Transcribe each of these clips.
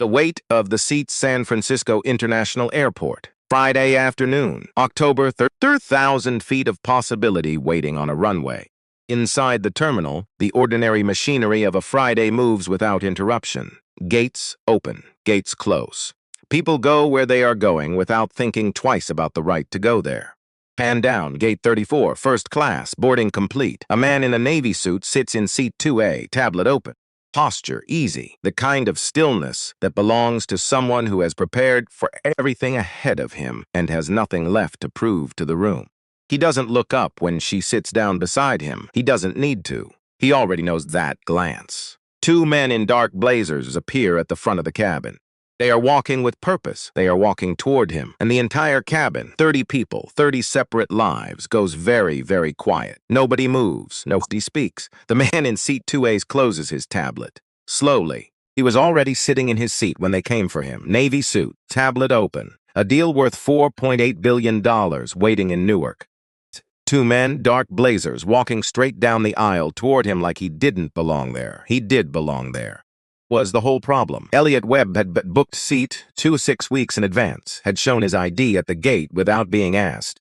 The weight of the seats San Francisco International Airport. Friday afternoon, October 3rd, 1,000 feet of possibility waiting on a runway. Inside the terminal, the ordinary machinery of a Friday moves without interruption. Gates open, gates close. People go where they are going without thinking twice about the right to go there. Pan down, gate 34, first class, boarding complete. A man in a Navy suit sits in seat 2A, tablet open. Posture easy, the kind of stillness that belongs to someone who has prepared for everything ahead of him and has nothing left to prove to the room. He doesn't look up when she sits down beside him. He doesn't need to. He already knows that glance. Two men in dark blazers appear at the front of the cabin. They are walking with purpose. They are walking toward him. And the entire cabin, 30 people, 30 separate lives, goes very, very quiet. Nobody moves. Nobody speaks. The man in seat 2A closes his tablet. Slowly. He was already sitting in his seat when they came for him. Navy suit, tablet open. A deal worth $4.8 billion waiting in Newark. Two men, dark blazers, walking straight down the aisle toward him like he didn't belong there. He did belong there. Was the whole problem. Elliot Webb had booked seat 6 weeks in advance, had shown his ID at the gate without being asked,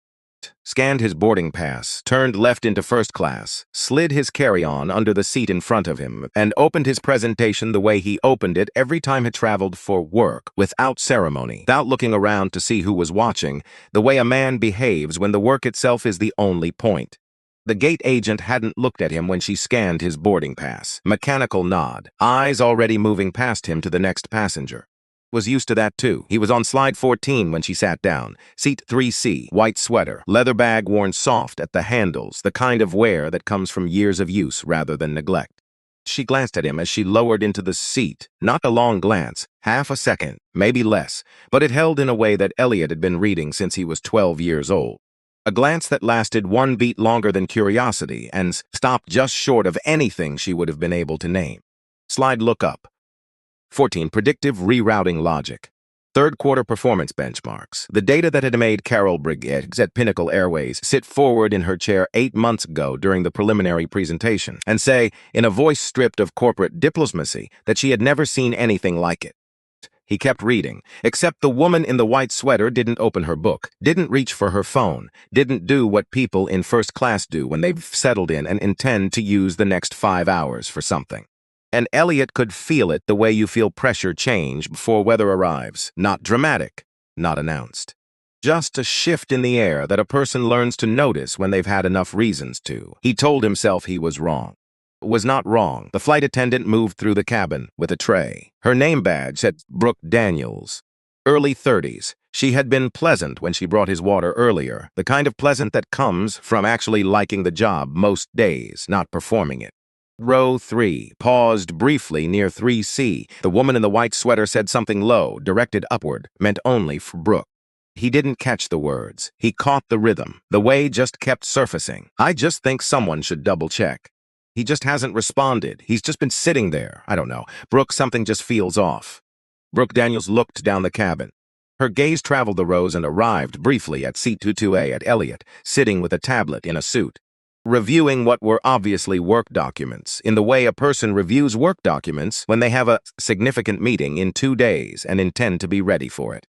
scanned his boarding pass, turned left into first class, slid his carry-on under the seat in front of him, and opened his presentation the way he opened it every time he traveled for work, without ceremony, without looking around to see who was watching, the way a man behaves when the work itself is the only point. The gate agent hadn't looked at him when she scanned his boarding pass. Mechanical nod, eyes already moving past him to the next passenger. Was used to that too. He was on slide 14 when she sat down. Seat 3C, white sweater, leather bag worn soft at the handles, the kind of wear that comes from years of use rather than neglect. She glanced at him as she lowered into the seat. Not a long glance, half a second, maybe less, but it held in a way that Elliot had been reading since he was 12 years old. A glance that lasted one beat longer than curiosity and stopped just short of anything she would have been able to name. Slide look up. 14. Predictive rerouting logic. Third quarter performance benchmarks. The data that had made Carol Briggs at Pinnacle Airways sit forward in her chair 8 months ago during the preliminary presentation and say, in a voice stripped of corporate diplomacy, that she had never seen anything like it. He kept reading, except the woman in the white sweater didn't open her book, didn't reach for her phone, didn't do what people in first class do when they've settled in and intend to use the next 5 hours for something. And Elliot could feel it the way you feel pressure change before weather arrives. Not dramatic, not announced. Just a shift in the air that a person learns to notice when they've had enough reasons to. He told himself he was wrong. Was not wrong. The flight attendant moved through the cabin with a tray. Her name badge said Brooke Daniels. Early 30s. She had been pleasant when she brought his water earlier, the kind of pleasant that comes from actually liking the job most days, not performing it. Row 3 paused briefly near 3C. The woman in the white sweater said something low, directed upward, meant only for Brooke. He didn't catch the words. He caught the rhythm. The way just kept surfacing. I just think someone should double-check. He just hasn't responded. He's just been sitting there. I don't know. Brooke, something just feels off. Brooke Daniels looked down the cabin. Her gaze traveled the rows and arrived briefly at seat 22A at Elliot, sitting with a tablet in a suit. Reviewing what were obviously work documents, in the way a person reviews work documents when they have a significant meeting in 2 days and intend to be ready for it.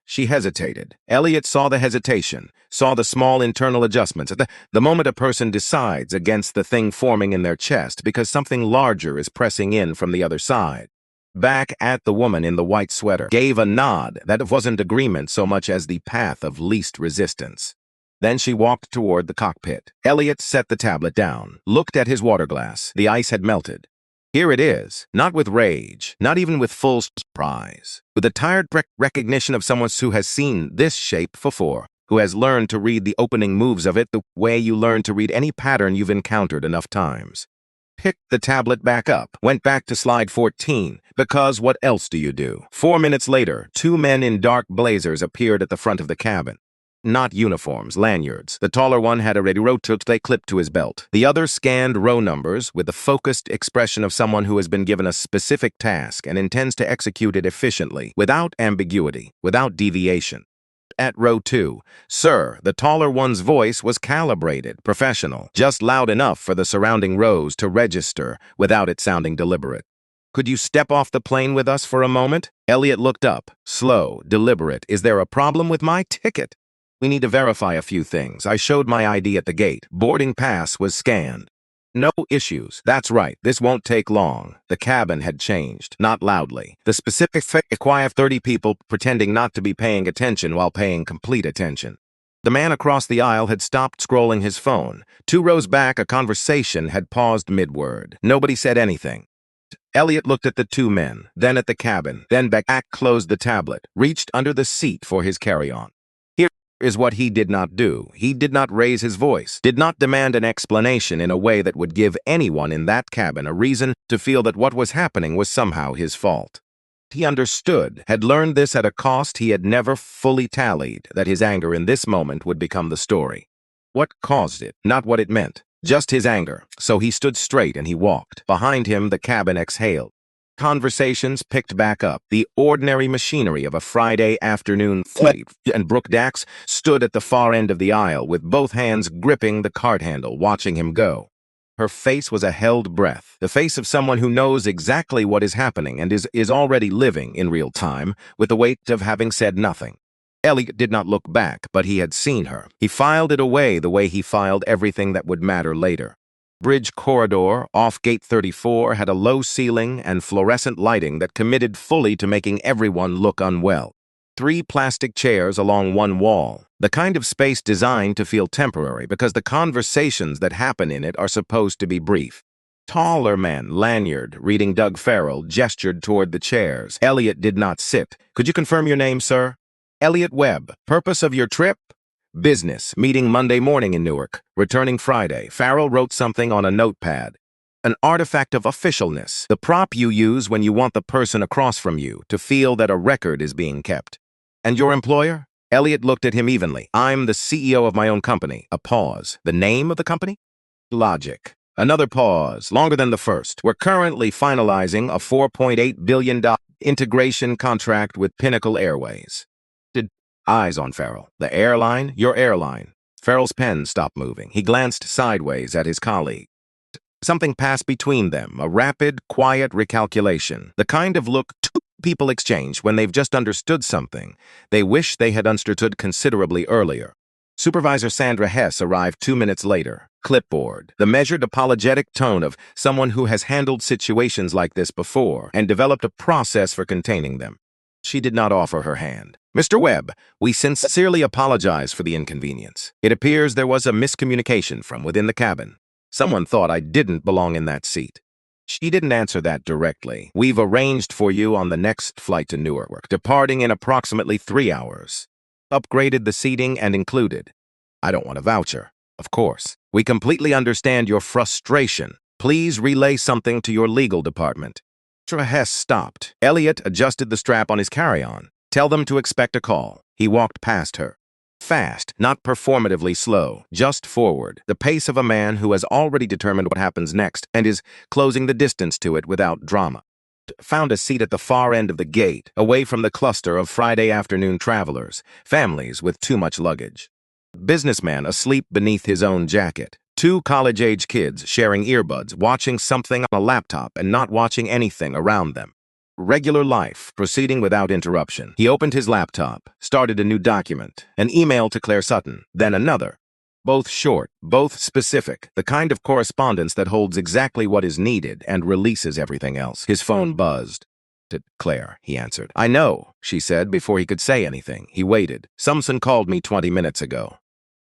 She hesitated. Elliot saw the hesitation, saw the small internal adjustments at the moment a person decides against the thing forming in their chest because something larger is pressing in from the other side. Back at the woman in the white sweater, gave a nod that wasn't agreement so much as the path of least resistance. Then she walked toward the cockpit. Elliot set the tablet down, looked at his water glass. The ice had melted. Here it is, not with rage, not even with full surprise, with a tired recognition of someone who has seen this shape before, who has learned to read the opening moves of it the way you learn to read any pattern you've encountered enough times. Picked the tablet back up, went back to slide 14, because what else do you do? 4 minutes later, 2 men in dark blazers appeared at the front of the cabin. Not uniforms, lanyards. The taller one had a radio they clipped to his belt. The other scanned row numbers with the focused expression of someone who has been given a specific task and intends to execute it efficiently, without ambiguity, without deviation. At row 2, sir, the taller one's voice was calibrated, professional, just loud enough for the surrounding rows to register without it sounding deliberate. Could you step off the plane with us for a moment? Elliot looked up, slow, deliberate. Is there a problem with my ticket? We need to verify a few things. I showed my ID at the gate. Boarding pass was scanned. No issues. That's right. This won't take long. The cabin had changed, not loudly. The specific quiet 30 people pretending not to be paying attention while paying complete attention. The man across the aisle had stopped scrolling his phone. 2 rows back, a conversation had paused mid-word. Nobody said anything. Elliot looked at the 2 men, then at the cabin, then back, closed the tablet, reached under the seat for his carry-on. Here is what he did not do. He did not raise his voice, did not demand an explanation in a way that would give anyone in that cabin a reason to feel that what was happening was somehow his fault. He understood, had learned this at a cost he had never fully tallied, that his anger in this moment would become the story. What caused it, not what it meant. Just his anger. So he stood straight and he walked. Behind him, the cabin exhaled. Conversations picked back up. The ordinary machinery of a Friday afternoon flight, and Brooke Dax stood at the far end of the aisle with both hands gripping the cart handle, watching him go. Her face was a held breath, the face of someone who knows exactly what is happening and is already living in real time with the weight of having said nothing. Elliot did not look back, but he had seen her. He filed it away the way he filed everything that would matter later. Bridge corridor, off gate 34, had a low ceiling and fluorescent lighting that committed fully to making everyone look unwell. 3 plastic chairs along one wall, the kind of space designed to feel temporary because the conversations that happen in it are supposed to be brief. Taller man, lanyard, reading Doug Farrell, gestured toward the chairs. Elliot did not sit. Could you confirm your name, sir? Elliot Webb. Purpose of your trip? Business. Meeting Monday morning in Newark. Returning Friday. Farrell wrote something on a notepad. An artifact of officialness. The prop you use when you want the person across from you to feel that a record is being kept. And your employer? Elliot looked at him evenly. I'm the CEO of my own company. A pause. The name of the company? Logic. Another pause, longer than the first. We're currently finalizing a $4.8 billion integration contract with Pinnacle Airways. Eyes on Farrell. The airline? Your airline. Farrell's pen stopped moving. He glanced sideways at his colleague. Something passed between them, a rapid, quiet recalculation. The kind of look 2 people exchange when they've just understood something they wish they had understood considerably earlier. Supervisor Sandra Hess arrived 2 minutes later. Clipboard. The measured, apologetic tone of someone who has handled situations like this before and developed a process for containing them. She did not offer her hand. Mr. Webb, we sincerely apologize for the inconvenience. It appears there was a miscommunication from within the cabin. Someone thought I didn't belong in that seat. She didn't answer that directly. We've arranged for you on the next flight to Newark, departing in approximately 3 hours. Upgraded the seating and included. I don't want a voucher. Of course. We completely understand your frustration. Please relay something to your legal department. Hess stopped. Elliot adjusted the strap on his carry-on. Tell them to expect a call. He walked past her. Fast, not performatively slow, just forward, the pace of a man who has already determined what happens next and is closing the distance to it without drama. Found a seat at the far end of the gate, away from the cluster of Friday afternoon travelers, families with too much luggage. Businessman asleep beneath his own jacket. 2 college-age kids sharing earbuds, watching something on a laptop and not watching anything around them. Regular life, proceeding without interruption. He opened his laptop, started a new document, an email to Claire Sutton, then another. Both short, both specific, the kind of correspondence that holds exactly what is needed and releases everything else. His phone buzzed. Claire, he answered. I know, she said before he could say anything. He waited. Somson called me 20 minutes ago.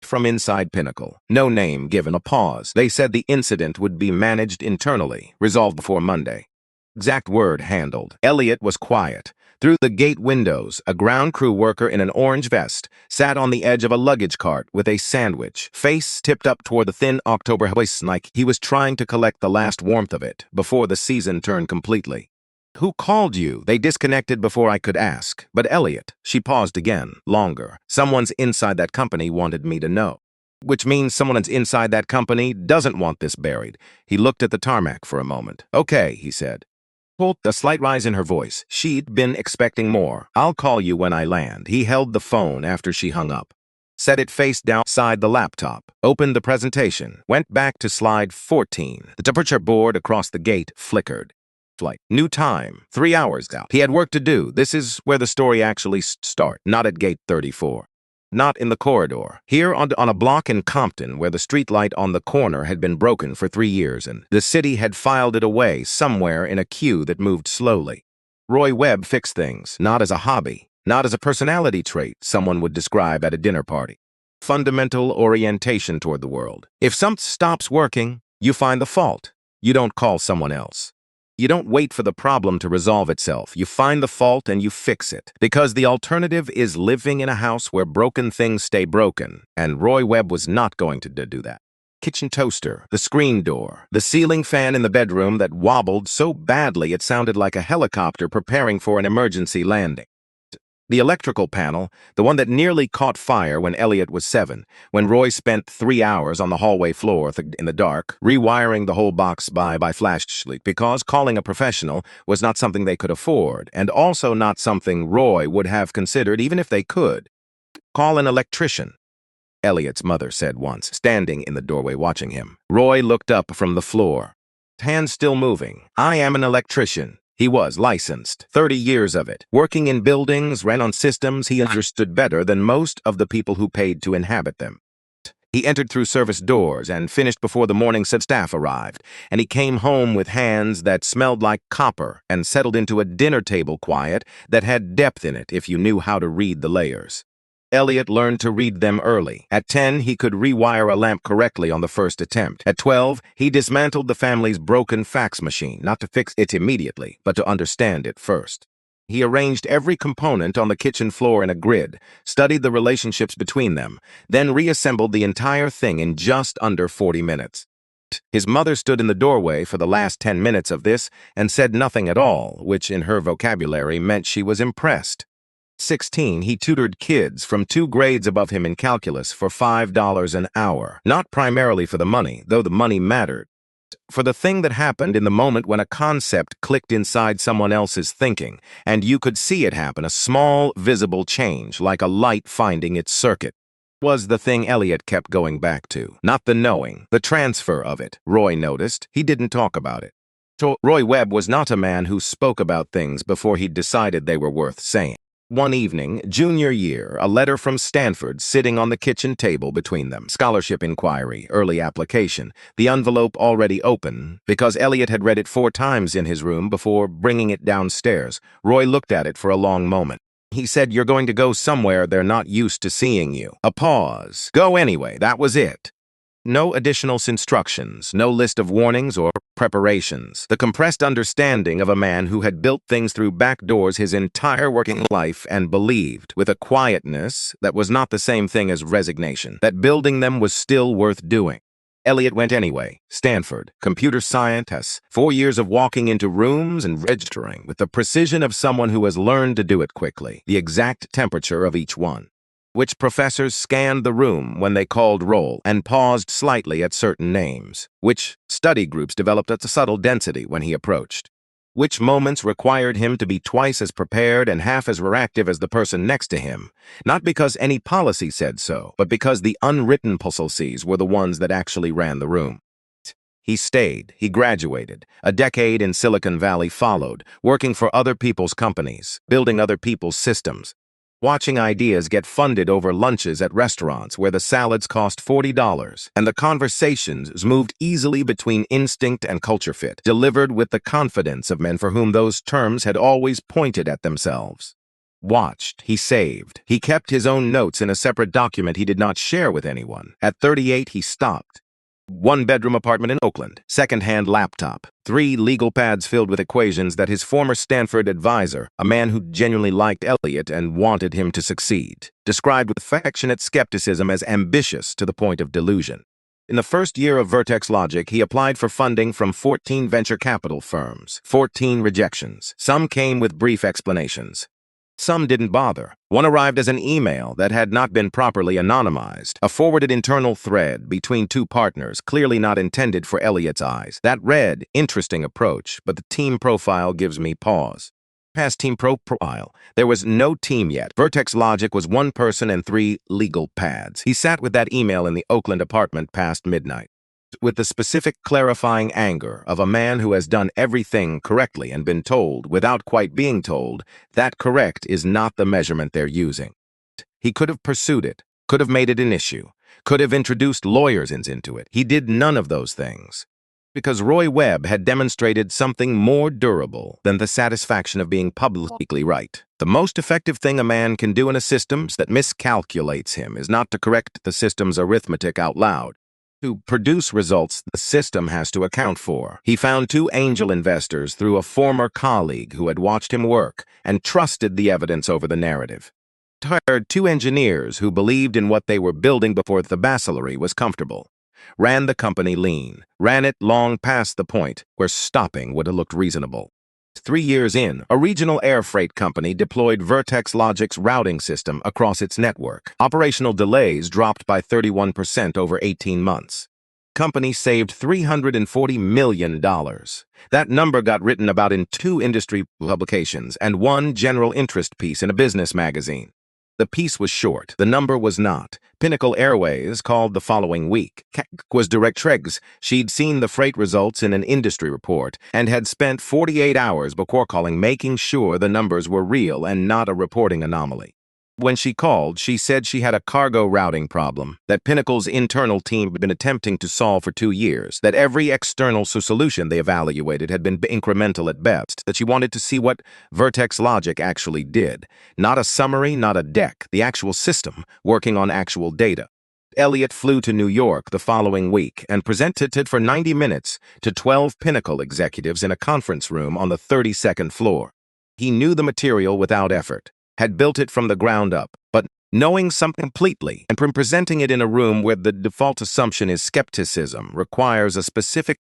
From inside Pinnacle. No name given, a pause. They said the incident would be managed internally, resolved before Monday. Exact word handled. Elliot was quiet. Through the gate windows, a ground crew worker in an orange vest sat on the edge of a luggage cart with a sandwich, face tipped up toward the thin October hoist like he was trying to collect the last warmth of it before the season turned completely. Who called you? They disconnected before I could ask. But Elliot, she paused again, longer. Someone's inside that company wanted me to know. Which means someone's inside that company doesn't want this buried. He looked at the tarmac for a moment. Okay, he said. A slight rise in her voice. She'd been expecting more. I'll call you when I land. He held the phone after she hung up. Set it face down beside the laptop. Opened the presentation. Went back to slide 14. The temperature board across the gate flickered. flight. New time, 3 hours out. He had work to do. This is where the story actually starts, not at gate 34. Not in the corridor. Here on a block in Compton where the streetlight on the corner had been broken for 3 years and the city had filed it away somewhere in a queue that moved slowly. Roy Webb fixed things, not as a hobby, not as a personality trait someone would describe at a dinner party. Fundamental orientation toward the world. If something stops working, you find the fault. You don't call someone else. You don't wait for the problem to resolve itself. You find the fault and you fix it. Because the alternative is living in a house where broken things stay broken, and Roy Webb was not going to do that. Kitchen toaster, the screen door, the ceiling fan in the bedroom that wobbled so badly it sounded like a helicopter preparing for an emergency landing. The electrical panel, the one that nearly caught fire when Elliot was 7, when Roy spent 3 hours on the hallway floor in the dark, rewiring the whole box by flashlight, because calling a professional was not something they could afford, and also not something Roy would have considered even if they could. Call an electrician, Elliot's mother said once, standing in the doorway watching him. Roy looked up from the floor, hands still moving. I am an electrician. He was licensed, 30 years of it. Working in buildings, ran on systems he understood better than most of the people who paid to inhabit them. He entered through service doors and finished before the morning staff arrived, and he came home with hands that smelled like copper and settled into a dinner table quiet that had depth in it if you knew how to read the layers. Elliot learned to read them early. At 10, he could rewire a lamp correctly on the first attempt. At 12, he dismantled the family's broken fax machine, not to fix it immediately, but to understand it first. He arranged every component on the kitchen floor in a grid, studied the relationships between them, then reassembled the entire thing in just under 40 minutes. His mother stood in the doorway for the last 10 minutes of this and said nothing at all, which in her vocabulary meant she was impressed. 16, he tutored kids from 2 grades above him in calculus for $5 an hour. Not primarily for the money, though the money mattered. For the thing that happened in the moment when a concept clicked inside someone else's thinking, and you could see it happen, a small, visible change, like a light finding its circuit. Was the thing Elliot kept going back to. Not the knowing, the transfer of it. Roy noticed. He didn't talk about it. Roy Webb was not a man who spoke about things before he'd decided they were worth saying. One evening, junior year, a letter from Stanford sitting on the kitchen table between them. Scholarship inquiry, early application, the envelope already open, because Elliot had read it 4 times in his room before bringing it downstairs. Roy looked at it for a long moment. He said, "You're going to go somewhere they're not used to seeing you." A pause. Go anyway, that was it. No additional instructions, no list of warnings or preparations. The compressed understanding of a man who had built things through back doors his entire working life and believed, with a quietness that was not the same thing as resignation, that building them was still worth doing. Elliot went anyway. Stanford, computer scientist, 4 years of walking into rooms and registering with the precision of someone who has learned to do it quickly, the exact temperature of each one. Which professors scanned the room when they called roll and paused slightly at certain names, which study groups developed at a subtle density when he approached, which moments required him to be twice as prepared and half as reactive as the person next to him, not because any policy said so, but because the unwritten policies were the ones that actually ran the room. He stayed, he graduated, a decade in Silicon Valley followed, working for other people's companies, building other people's systems. Watching ideas get funded over lunches at restaurants where the salads cost $40 and the conversations moved easily between instinct and culture fit, delivered with the confidence of men for whom those terms had always pointed at themselves. Watched, he saved. He kept his own notes in a separate document he did not share with anyone. At 38, he stopped. 1-bedroom apartment in Oakland, second-hand laptop, 3 legal pads filled with equations that his former Stanford advisor, a man who genuinely liked Elliot and wanted him to succeed, described with affectionate skepticism as ambitious to the point of delusion. In the first year of Vertex Logic, he applied for funding from 14 venture capital firms, 14 rejections. Some came with brief explanations. Some didn't bother. One arrived as an email that had not been properly anonymized, a forwarded internal thread between 2 partners, clearly not intended for Elliot's eyes. That read, "Interesting approach, but the team profile gives me pause." Past team profile. There was no team yet. Vertex Logic was 1 person and 3 legal pads. He sat with that email in the Oakland apartment past midnight. with the specific clarifying anger of a man who has done everything correctly and been told, without quite being told, that correct is not the measurement they're using. He could have pursued it, could have made it an issue, could have introduced lawyers into it. He did none of those things, because Roy Webb had demonstrated something more durable than the satisfaction of being publicly right. The most effective thing a man can do in a system that miscalculates him is not to correct the system's arithmetic out loud. To produce results the system has to account for. He found 2 angel investors through a former colleague who had watched him work and trusted the evidence over the narrative. Hired 2 engineers who believed in what they were building before the bacillary was comfortable. Ran the company lean, ran it long past the point where stopping would have looked reasonable. 3 years in, a regional air freight company deployed Vertex Logic's routing system across its network. Operational delays dropped by 31% over 18 months. Company saved $340 million. That number got written about in 2 industry publications and 1 general interest piece in a business magazine. The piece was short, the number was not. Pinnacle Airways called the following week. Was directrix. She'd seen the freight results in an industry report and had spent 48 hours before calling, making sure the numbers were real and not a reporting anomaly. When she called, she said she had a cargo routing problem that Pinnacle's internal team had been attempting to solve for 2 years, that every external solution they evaluated had been incremental at best, that she wanted to see what Vertex Logic actually did. Not a summary, not a deck, the actual system working on actual data. Elliott flew to New York the following week and presented it for 90 minutes to 12 Pinnacle executives in a conference room on the 32nd floor. He knew the material without effort, had built it from the ground up, but knowing something completely and presenting it in a room where the default assumption is skepticism requires a specific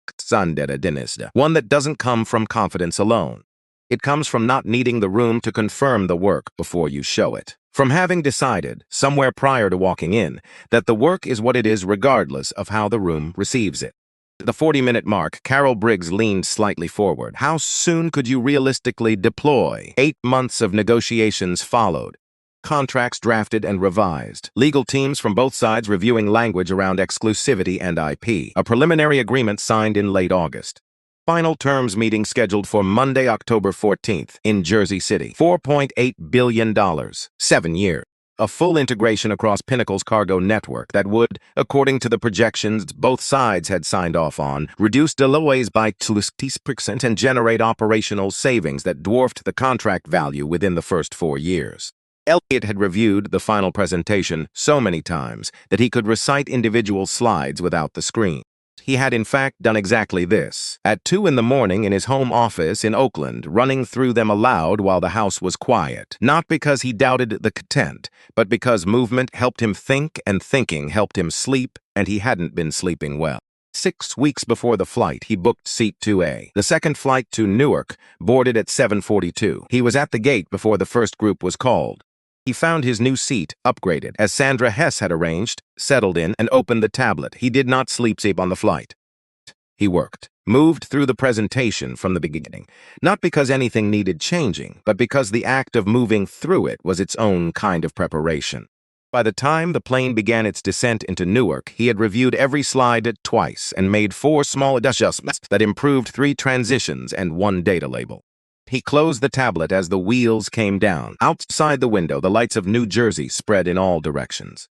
one that doesn't come from confidence alone. It comes from not needing the room to confirm the work before you show it. From having decided, somewhere prior to walking in, that the work is what it is regardless of how the room receives it. At the 40-minute mark, Carol Briggs leaned slightly forward. How soon could you realistically deploy? 8 months of negotiations followed. Contracts drafted and revised. Legal teams from both sides reviewing language around exclusivity and IP. A preliminary agreement signed in late August. Final terms meeting scheduled for Monday, October 14th in Jersey City. $4.8 billion. 7 years. A full integration across Pinnacle's cargo network that would, according to the projections both sides had signed off on, reduce delays by 20% and generate operational savings that dwarfed the contract value within the first 4 years. Elliott had reviewed the final presentation so many times that he could recite individual slides without the screen. He had in fact done exactly this, at 2 in the morning in his home office in Oakland, running through them aloud while the house was quiet, not because he doubted the content, but because movement helped him think and thinking helped him sleep, and he hadn't been sleeping well. 6 weeks before the flight, he booked seat 2A. The second flight to Newark boarded at 7:42. He was at the gate before the first group was called. He found his new seat, upgraded, as Sandra Hess had arranged, settled in, and opened the tablet. He did not sleep on the flight. He worked, moved through the presentation from the beginning, not because anything needed changing, but because the act of moving through it was its own kind of preparation. By the time the plane began its descent into Newark, he had reviewed every slide twice and made 4 small adjustments that improved 3 transitions and 1 data label. He closed the tablet as the wheels came down. Outside the window, the lights of New Jersey spread in all directions.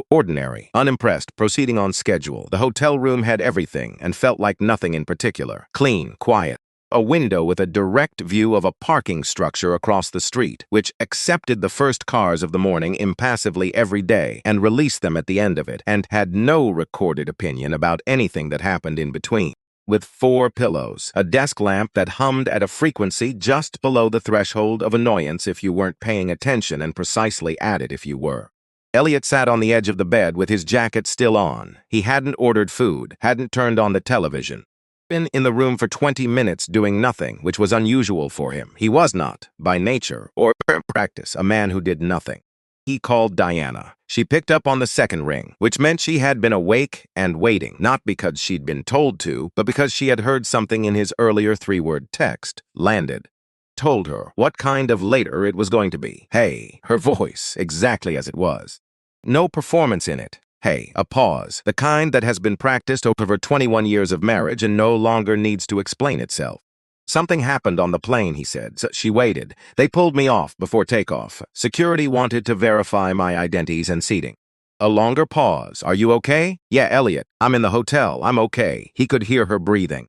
Ordinary, unimpressed, proceeding on schedule. The hotel room had everything and felt like nothing in particular. Clean, quiet. A window with a direct view of a parking structure across the street, which accepted the first cars of the morning impassively every day and released them at the end of it, and had no recorded opinion about anything that happened in between. With 4 pillows, a desk lamp that hummed at a frequency just below the threshold of annoyance if you weren't paying attention and precisely at it if you were. Elliott sat on the edge of the bed with his jacket still on. He hadn't ordered food, hadn't turned on the television. Been in the room for 20 minutes doing nothing, which was unusual for him. He was not, by nature or practice, a man who did nothing. He called Diana. She picked up on the second ring, which meant she had been awake and waiting, not because she'd been told to, but because she had heard something in his earlier 3-word text, landed. Told her what kind of later it was going to be. Hey, her voice, exactly as it was. No performance in it. Hey, a pause. The kind that has been practiced over 21 years of marriage and no longer needs to explain itself. Something happened on the plane, he said. So she waited. They pulled me off before takeoff. Security wanted to verify my IDs and seating. A longer pause. Are you okay? Yeah, Elliot. I'm in the hotel. I'm okay. He could hear her breathing.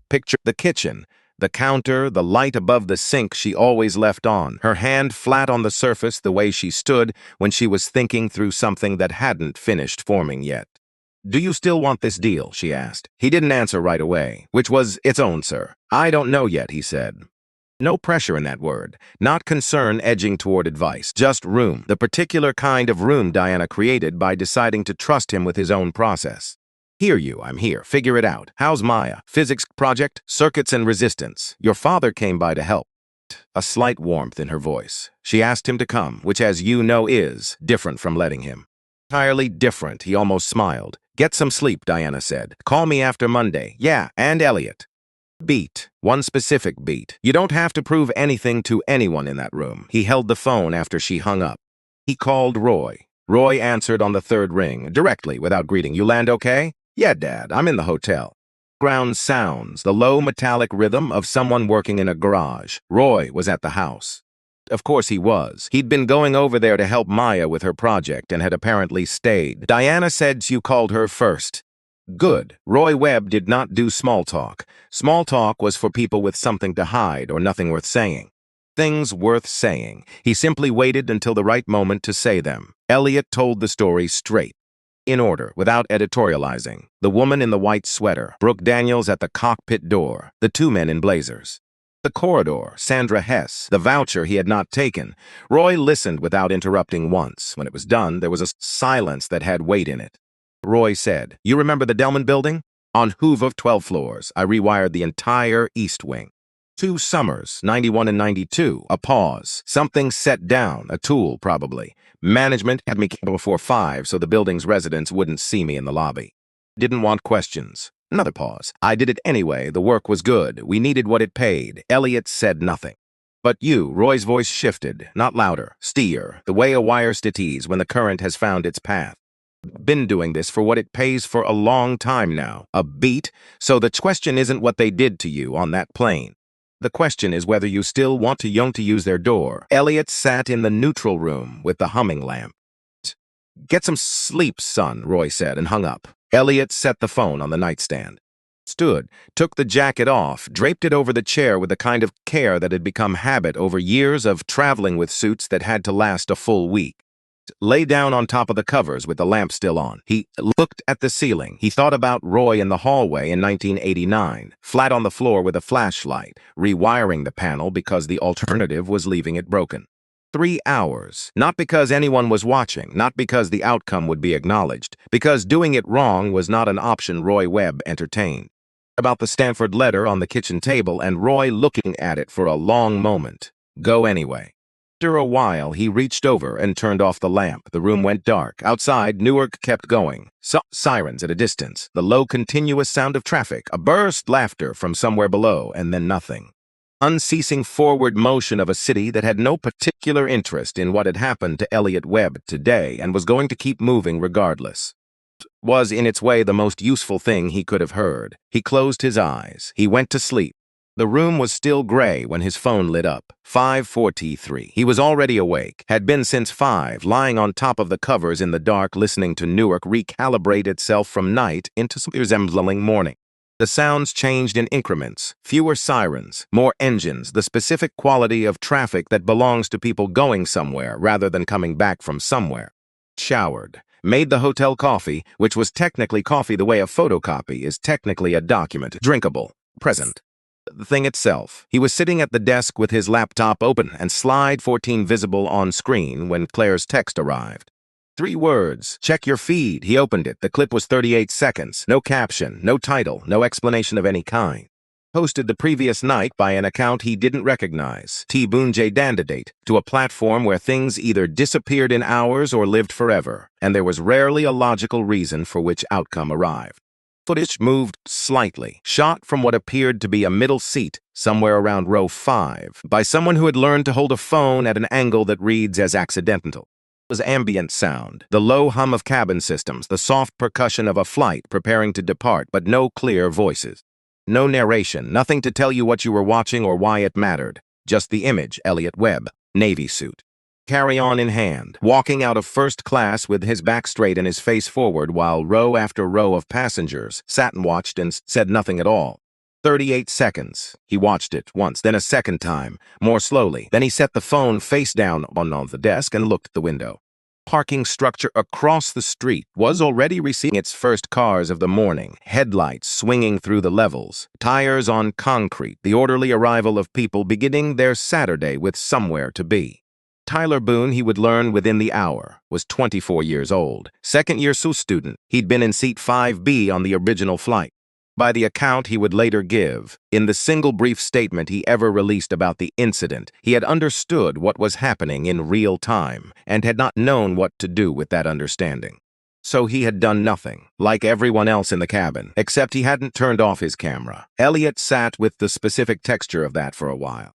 Picture the kitchen. The counter, the light above the sink she always left on, her hand flat on the surface the way she stood when she was thinking through something that hadn't finished forming yet. Do you still want this deal? She asked. He didn't answer right away, which was its own, sir. I don't know yet, he said. No pressure in that word, not concern edging toward advice, just room, the particular kind of room Diana created by deciding to trust him with his own process. Hear you, I'm here, figure it out. How's Maya? Physics project? Circuits and resistance. Your father came by to help. A slight warmth in her voice. She asked him to come, which as you know is different from letting him. Entirely different, he almost smiled. Get some sleep, Diana said. Call me after Monday. Yeah, and Elliot. Beat. One specific beat. You don't have to prove anything to anyone in that room. He held the phone after she hung up. He called Roy. Roy answered on the third ring, directly, without greeting. You land okay? Yeah, Dad, I'm in the hotel. Ground sounds, the low metallic rhythm of someone working in a garage. Roy was at the house. Of course he was. He'd been going over there to help Maya with her project and had apparently stayed. Diana said you called her first. Good. Roy Webb did not do small talk. Small talk was for people with something to hide or nothing worth saying. Things worth saying. He simply waited until the right moment to say them. Elliot told the story straight. In order, without editorializing. The woman in the white sweater, Brooke Daniels at the cockpit door, the two men in blazers. The corridor, Sandra Hess, the voucher he had not taken. Roy listened without interrupting once. When it was done, there was a silence that had weight in it. Roy said, You remember the Delman building? On Hoover of 12 floors, I rewired the entire east wing. 2 summers, 91 and 92, a pause. Something set down, a tool probably. Management had me before 5 so the building's residents wouldn't see me in the lobby. Didn't want questions. Another pause. I did it anyway. The work was good. We needed what it paid. Elliot said nothing. But you, Roy's voice shifted, not louder, steer, the way a wire stitches when the current has found its path. Been doing this for what it pays for a long time now. A beat, so the question isn't what they did to you on that plane. The question is whether you still want to use their door. Elliot sat in the neutral room with the humming lamp. Get some sleep, son, Roy said and hung up. Elliot set the phone on the nightstand. Stood, took the jacket off, draped it over the chair with the kind of care that had become habit over years of traveling with suits that had to last a full week. Lay down on top of the covers with the lamp still on. He looked at the ceiling. He thought about Roy in the hallway in 1989, flat on the floor with a flashlight, rewiring the panel because the alternative was leaving it broken. 3 hours. Not because anyone was watching, not because the outcome would be acknowledged, because doing it wrong was not an option Roy Webb entertained. About the Stanford letter on the kitchen table and Roy looking at it for a long moment. Go anyway. After a while, he reached over and turned off the lamp. The room went dark. Outside, Newark kept going. Sirens at a distance, the low continuous sound of traffic, a burst laughter from somewhere below, and then nothing. Unceasing forward motion of a city that had no particular interest in what had happened to Elliot Webb today and was going to keep moving regardless. Was in its way the most useful thing he could have heard. He closed his eyes. He went to sleep. The room was still gray when his phone lit up. 5:43. He was already awake, had been since 5, lying on top of the covers in the dark listening to Newark recalibrate itself from night into some resembling morning. The sounds changed in increments, fewer sirens, more engines, the specific quality of traffic that belongs to people going somewhere rather than coming back from somewhere. Showered. Made the hotel coffee, which was technically coffee the way a photocopy is technically a document. Drinkable. Present. The thing itself. He was sitting at the desk with his laptop open and slide 14 visible on screen when Claire's text arrived. 3 words. Check your feed. He opened it. The clip was 38 seconds. No caption, no title, no explanation of any kind. Posted the previous night by an account he didn't recognize, T. Boone J. Dandidate, to a platform where things either disappeared in hours or lived forever, and there was rarely a logical reason for which outcome arrived. Footage moved slightly, shot from what appeared to be a middle seat, somewhere around row 5, by someone who had learned to hold a phone at an angle that reads as accidental. Was ambient sound, the low hum of cabin systems, the soft percussion of a flight preparing to depart, but no clear voices. No narration, nothing to tell you what you were watching or why it mattered. Just the image, Elliot Webb, Navy suit. Carry-on in hand, walking out of first class with his back straight and his face forward while row after row of passengers sat and watched and said nothing at all. 38 seconds. He watched it once, then a second time, more slowly. Then he set the phone face down on the desk and looked at the window. Parking structure across the street was already receiving its first cars of the morning, headlights swinging through the levels, tires on concrete, the orderly arrival of people beginning their Saturday with somewhere to be. Tyler Boone, he would learn within the hour, was 24 years old, second-year SUS student. He'd been in seat 5B on the original flight. By the account he would later give, in the single brief statement he ever released about the incident, he had understood what was happening in real time and had not known what to do with that understanding. So he had done nothing, like everyone else in the cabin, except he hadn't turned off his camera. Elliot sat with the specific texture of that for a while.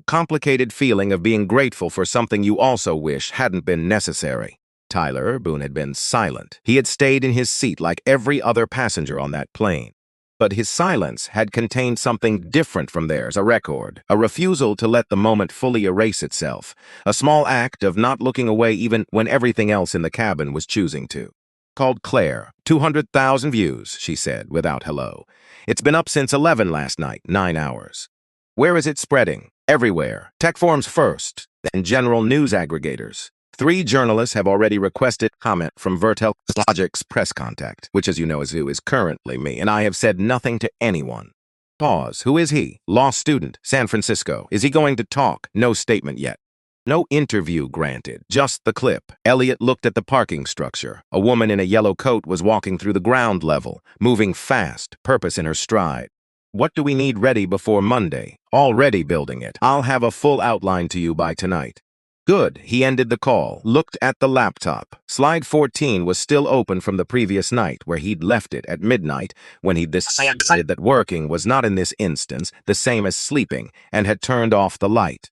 Complicated feeling of being grateful for something you also wish hadn't been necessary. Tyler Boone had been silent. He had stayed in his seat like every other passenger on that plane. But his silence had contained something different from theirs, a record, a refusal to let the moment fully erase itself, a small act of not looking away even when everything else in the cabin was choosing to. Called Claire. 200,000 views, she said, without hello. It's been up since 11 last night, 9 hours. Where is it spreading? Everywhere. Tech forums first, then general news aggregators. 3 journalists have already requested comment from Vertel Logic's press contact, which, as you know, is currently me, and I have said nothing to anyone. Pause. Who is he? Law student, San Francisco. Is he going to talk? No statement yet. No interview granted, just the clip. Elliot looked at the parking structure. A woman in a yellow coat was walking through the ground level, moving fast, purpose in her stride. What do we need ready before Monday? Already building it. I'll have a full outline to you by tonight. Good. He ended the call, looked at the laptop. Slide 14 was still open from the previous night, where he'd left it at midnight when he'd decided that working was not in this instance the same as sleeping and had turned off the light.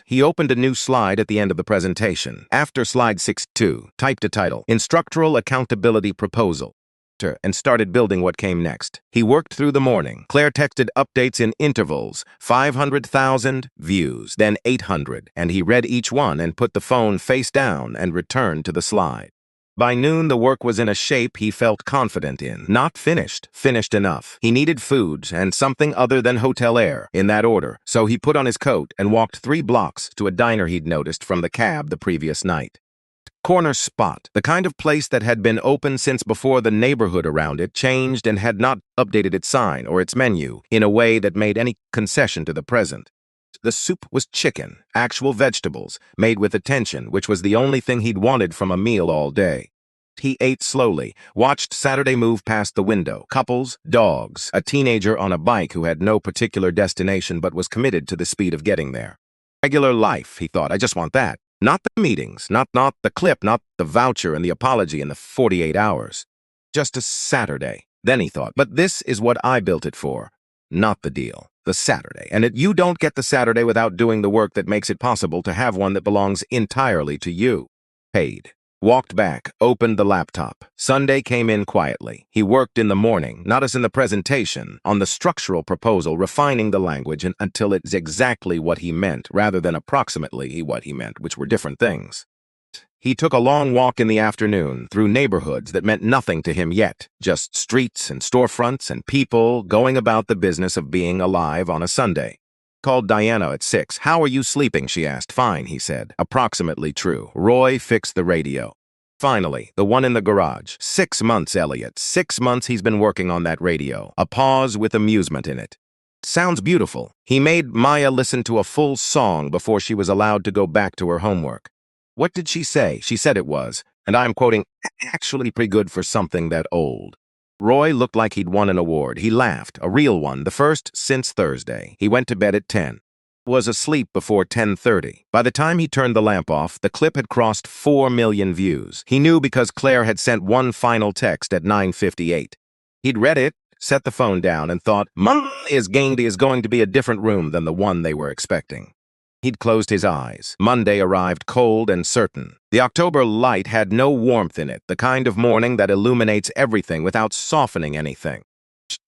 He opened a new slide at the end of the presentation. After slide 6.2, typed a title, Instructional Accountability Proposal, and started building what came next. He worked through the morning. Claire texted updates in intervals, 500,000 views, then 800, and he read each one and put the phone face down and returned to the slide. By noon, the work was in a shape he felt confident in. Not finished, finished enough. He needed food and something other than hotel air, in that order, so he put on his coat and walked 3 blocks to a diner he'd noticed from the cab the previous night. Corner spot, the kind of place that had been open since before the neighborhood around it changed and had not updated its sign or its menu in a way that made any concession to the present. The soup was chicken, actual vegetables, made with attention, which was the only thing he'd wanted from a meal all day. He ate slowly, watched Saturday move past the window. Couples, dogs, a teenager on a bike who had no particular destination but was committed to the speed of getting there. Regular life, he thought. I just want that. Not the meetings, not the clip, not the voucher and the apology in the 48 hours. Just a Saturday. Then he thought, but this is what I built it for. Not the deal. The Saturday. And you don't get the Saturday without doing the work that makes it possible to have one that belongs entirely to you. Paid. Walked back, opened the laptop. Sunday came in quietly. He worked in the morning, not as in the presentation, on the structural proposal, refining the language until it's exactly what he meant, rather than approximately what he meant, which were different things. He took a long walk in the afternoon through neighborhoods that meant nothing to him yet, just streets and storefronts and people going about the business of being alive on a Sunday. Called Diana at 6. How are you sleeping? She asked. Fine, he said. Approximately true. Roy fixed the radio. Finally, the one in the garage. 6 months, Elliot. 6 months he's been working on that radio. A pause with amusement in it. Sounds beautiful. He made Maya listen to a full song before she was allowed to go back to her homework. What did she say? She said it was, and I'm quoting, actually pretty good for something that old. Roy looked like he'd won an award. He laughed, a real one, the first since Thursday. He went to bed at 10. Was asleep before 10:30. By the time he turned the lamp off, the clip had crossed 4 million views. He knew because Claire had sent one final text at 9:58. He'd read it, set the phone down, and thought, Monday is going to be a different room than the one they were expecting. He'd closed his eyes. Monday arrived cold and certain. The October light had no warmth in it, the kind of morning that illuminates everything without softening anything.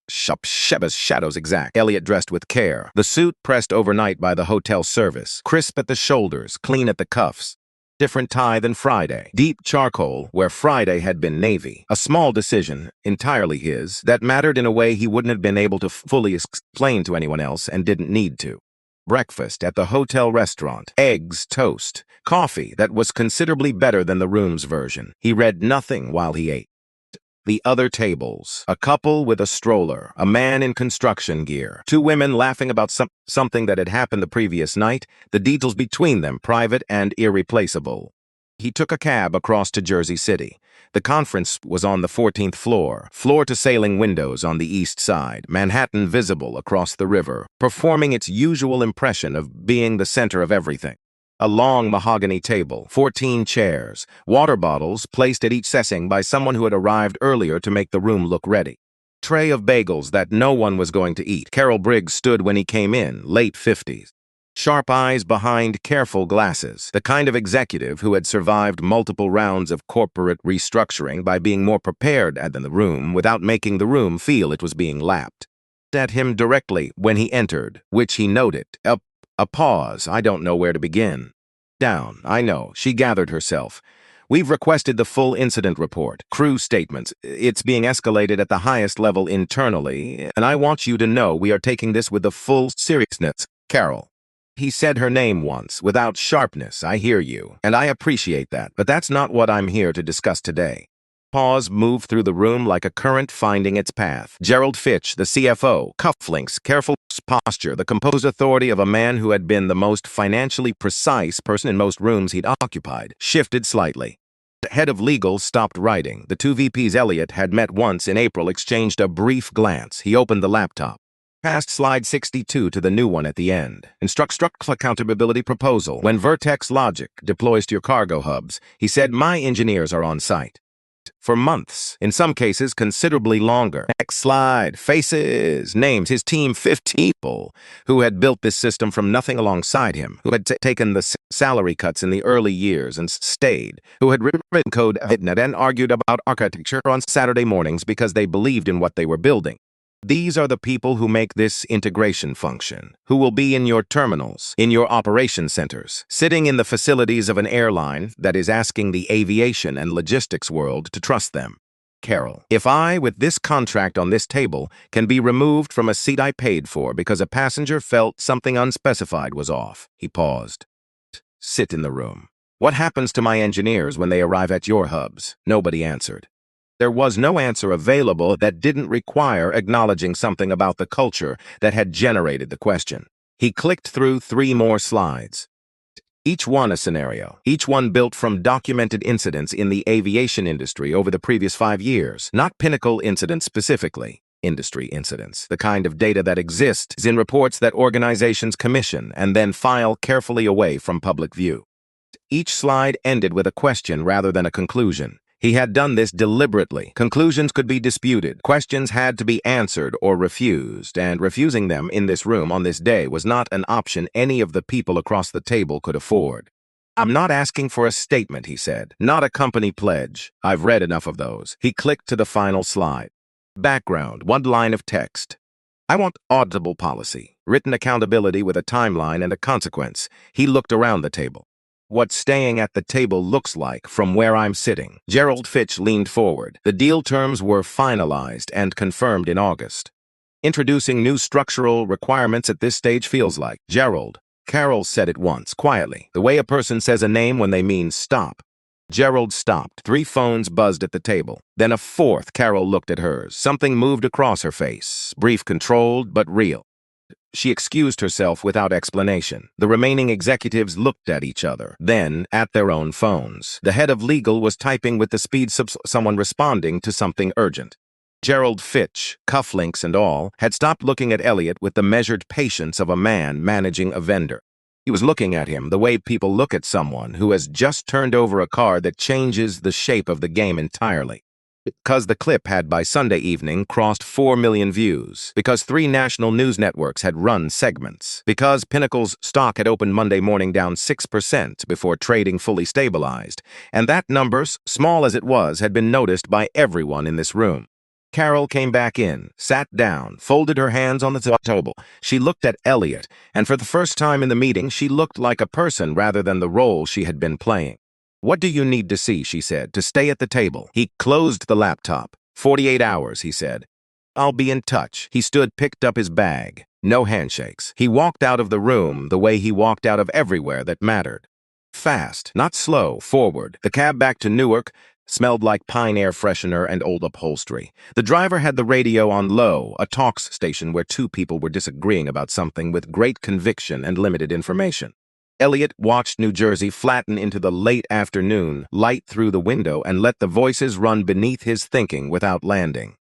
Sheba's shadows exact. Elliot dressed with care. The suit pressed overnight by the hotel service. Crisp at the shoulders, clean at the cuffs. Different tie than Friday. Deep charcoal, where Friday had been navy. A small decision, entirely his, that mattered in a way he wouldn't have been able to fully explain to anyone else and didn't need to. Breakfast at the hotel restaurant. Eggs, toast, coffee that was considerably better than the room's version. He read nothing while he ate. The other tables. A couple with a stroller, a man in construction gear, two women laughing about something that had happened the previous night, the details between them private and irreplaceable. He took a cab across to Jersey City. The conference was on the 14th floor, floor-to-ceiling windows on the east side, Manhattan visible across the river, performing its usual impression of being the center of everything. A long mahogany table, 14 chairs, water bottles placed at each setting by someone who had arrived earlier to make the room look ready. Tray of bagels that no one was going to eat. Carol Briggs stood when he came in, late 50s. Sharp eyes behind careful glasses, the kind of executive who had survived multiple rounds of corporate restructuring by being more prepared than the room without making the room feel it was being lapped. At him directly when he entered, which he noted. A pause. I don't know where to begin. Down. I know. She gathered herself. We've requested the full incident report, crew statements. It's being escalated at the highest level internally, and I want you to know we are taking this with the full seriousness. Carol. He said her name once, without sharpness. I hear you, and I appreciate that, but that's not what I'm here to discuss today. Pause moved through the room like a current finding its path. Gerald Fitch, the CFO, cufflinks, careful posture, the composed authority of a man who had been the most financially precise person in most rooms he'd occupied, shifted slightly. The head of legal stopped writing. The two VPs Elliot had met once in April exchanged a brief glance. He opened the laptop. Past slide 62 to the new one at the end. Instruct accountability proposal. When Vertex Logic deploys to your cargo hubs, he said, my engineers are on site. For months, in some cases considerably longer. Next slide. Faces, names, his team, 50 people who had built this system from nothing alongside him, who had taken the salary cuts in the early years and stayed, who had written code and argued about architecture on Saturday mornings because they believed in what they were building. These are the people who make this integration function, who will be in your terminals, in your operation centers, sitting in the facilities of an airline that is asking the aviation and logistics world to trust them. Carol, if I, with this contract on this table, can be removed from a seat I paid for because a passenger felt something unspecified was off. He paused. Sit in the room. What happens to my engineers when they arrive at your hubs? Nobody answered. There was no answer available that didn't require acknowledging something about the culture that had generated the question. He clicked through 3 more slides. Each one a scenario, each one built from documented incidents in the aviation industry over the previous 5 years, not pinnacle incidents specifically. Industry incidents, the kind of data that exists in reports that organizations commission and then file carefully away from public view. Each slide ended with a question rather than a conclusion. He had done this deliberately. Conclusions could be disputed. Questions had to be answered or refused, and refusing them in this room on this day was not an option any of the people across the table could afford. I'm not asking for a statement, he said. Not a company pledge. I've read enough of those. He clicked to the final slide. Background, 1 line of text. I want audible policy, written accountability with a timeline and a consequence. He looked around the table. What staying at the table looks like from where I'm sitting. Gerald Fitch leaned forward. The deal terms were finalized and confirmed in August. Introducing new structural requirements at this stage feels like. Gerald. Carol said it once, quietly, the way a person says a name when they mean stop. Gerald stopped. 3 phones buzzed at the table. Then a 4th. Carol looked at hers. Something moved across her face. Brief, controlled, but real. She excused herself without explanation. The remaining executives looked at each other, then at their own phones. The head of legal was typing with the speed of someone responding to something urgent. Gerald Fitch, cufflinks and all, had stopped looking at Elliot with the measured patience of a man managing a vendor. He was looking at him the way people look at someone who has just turned over a card that changes the shape of the game entirely. Because the clip had by Sunday evening crossed 4 million views. Because 3 national news networks had run segments. Because Pinnacle's stock had opened Monday morning down 6% before trading fully stabilized. And that number, small as it was, had been noticed by everyone in this room. Carol came back in, sat down, folded her hands on the table. She looked at Elliot, and for the first time in the meeting, she looked like a person rather than the role she had been playing. "What do you need to see?" she said, "to stay at the table?" He closed the laptop. 48 hours, he said. "I'll be in touch." He stood, picked up his bag. No handshakes. He walked out of the room the way he walked out of everywhere that mattered. Fast, not slow, forward. The cab back to Newark smelled like pine air freshener and old upholstery. The driver had the radio on low, a talks station where 2 people were disagreeing about something with great conviction and limited information. Elliot watched New Jersey flatten into the late afternoon light through the window and let the voices run beneath his thinking without landing.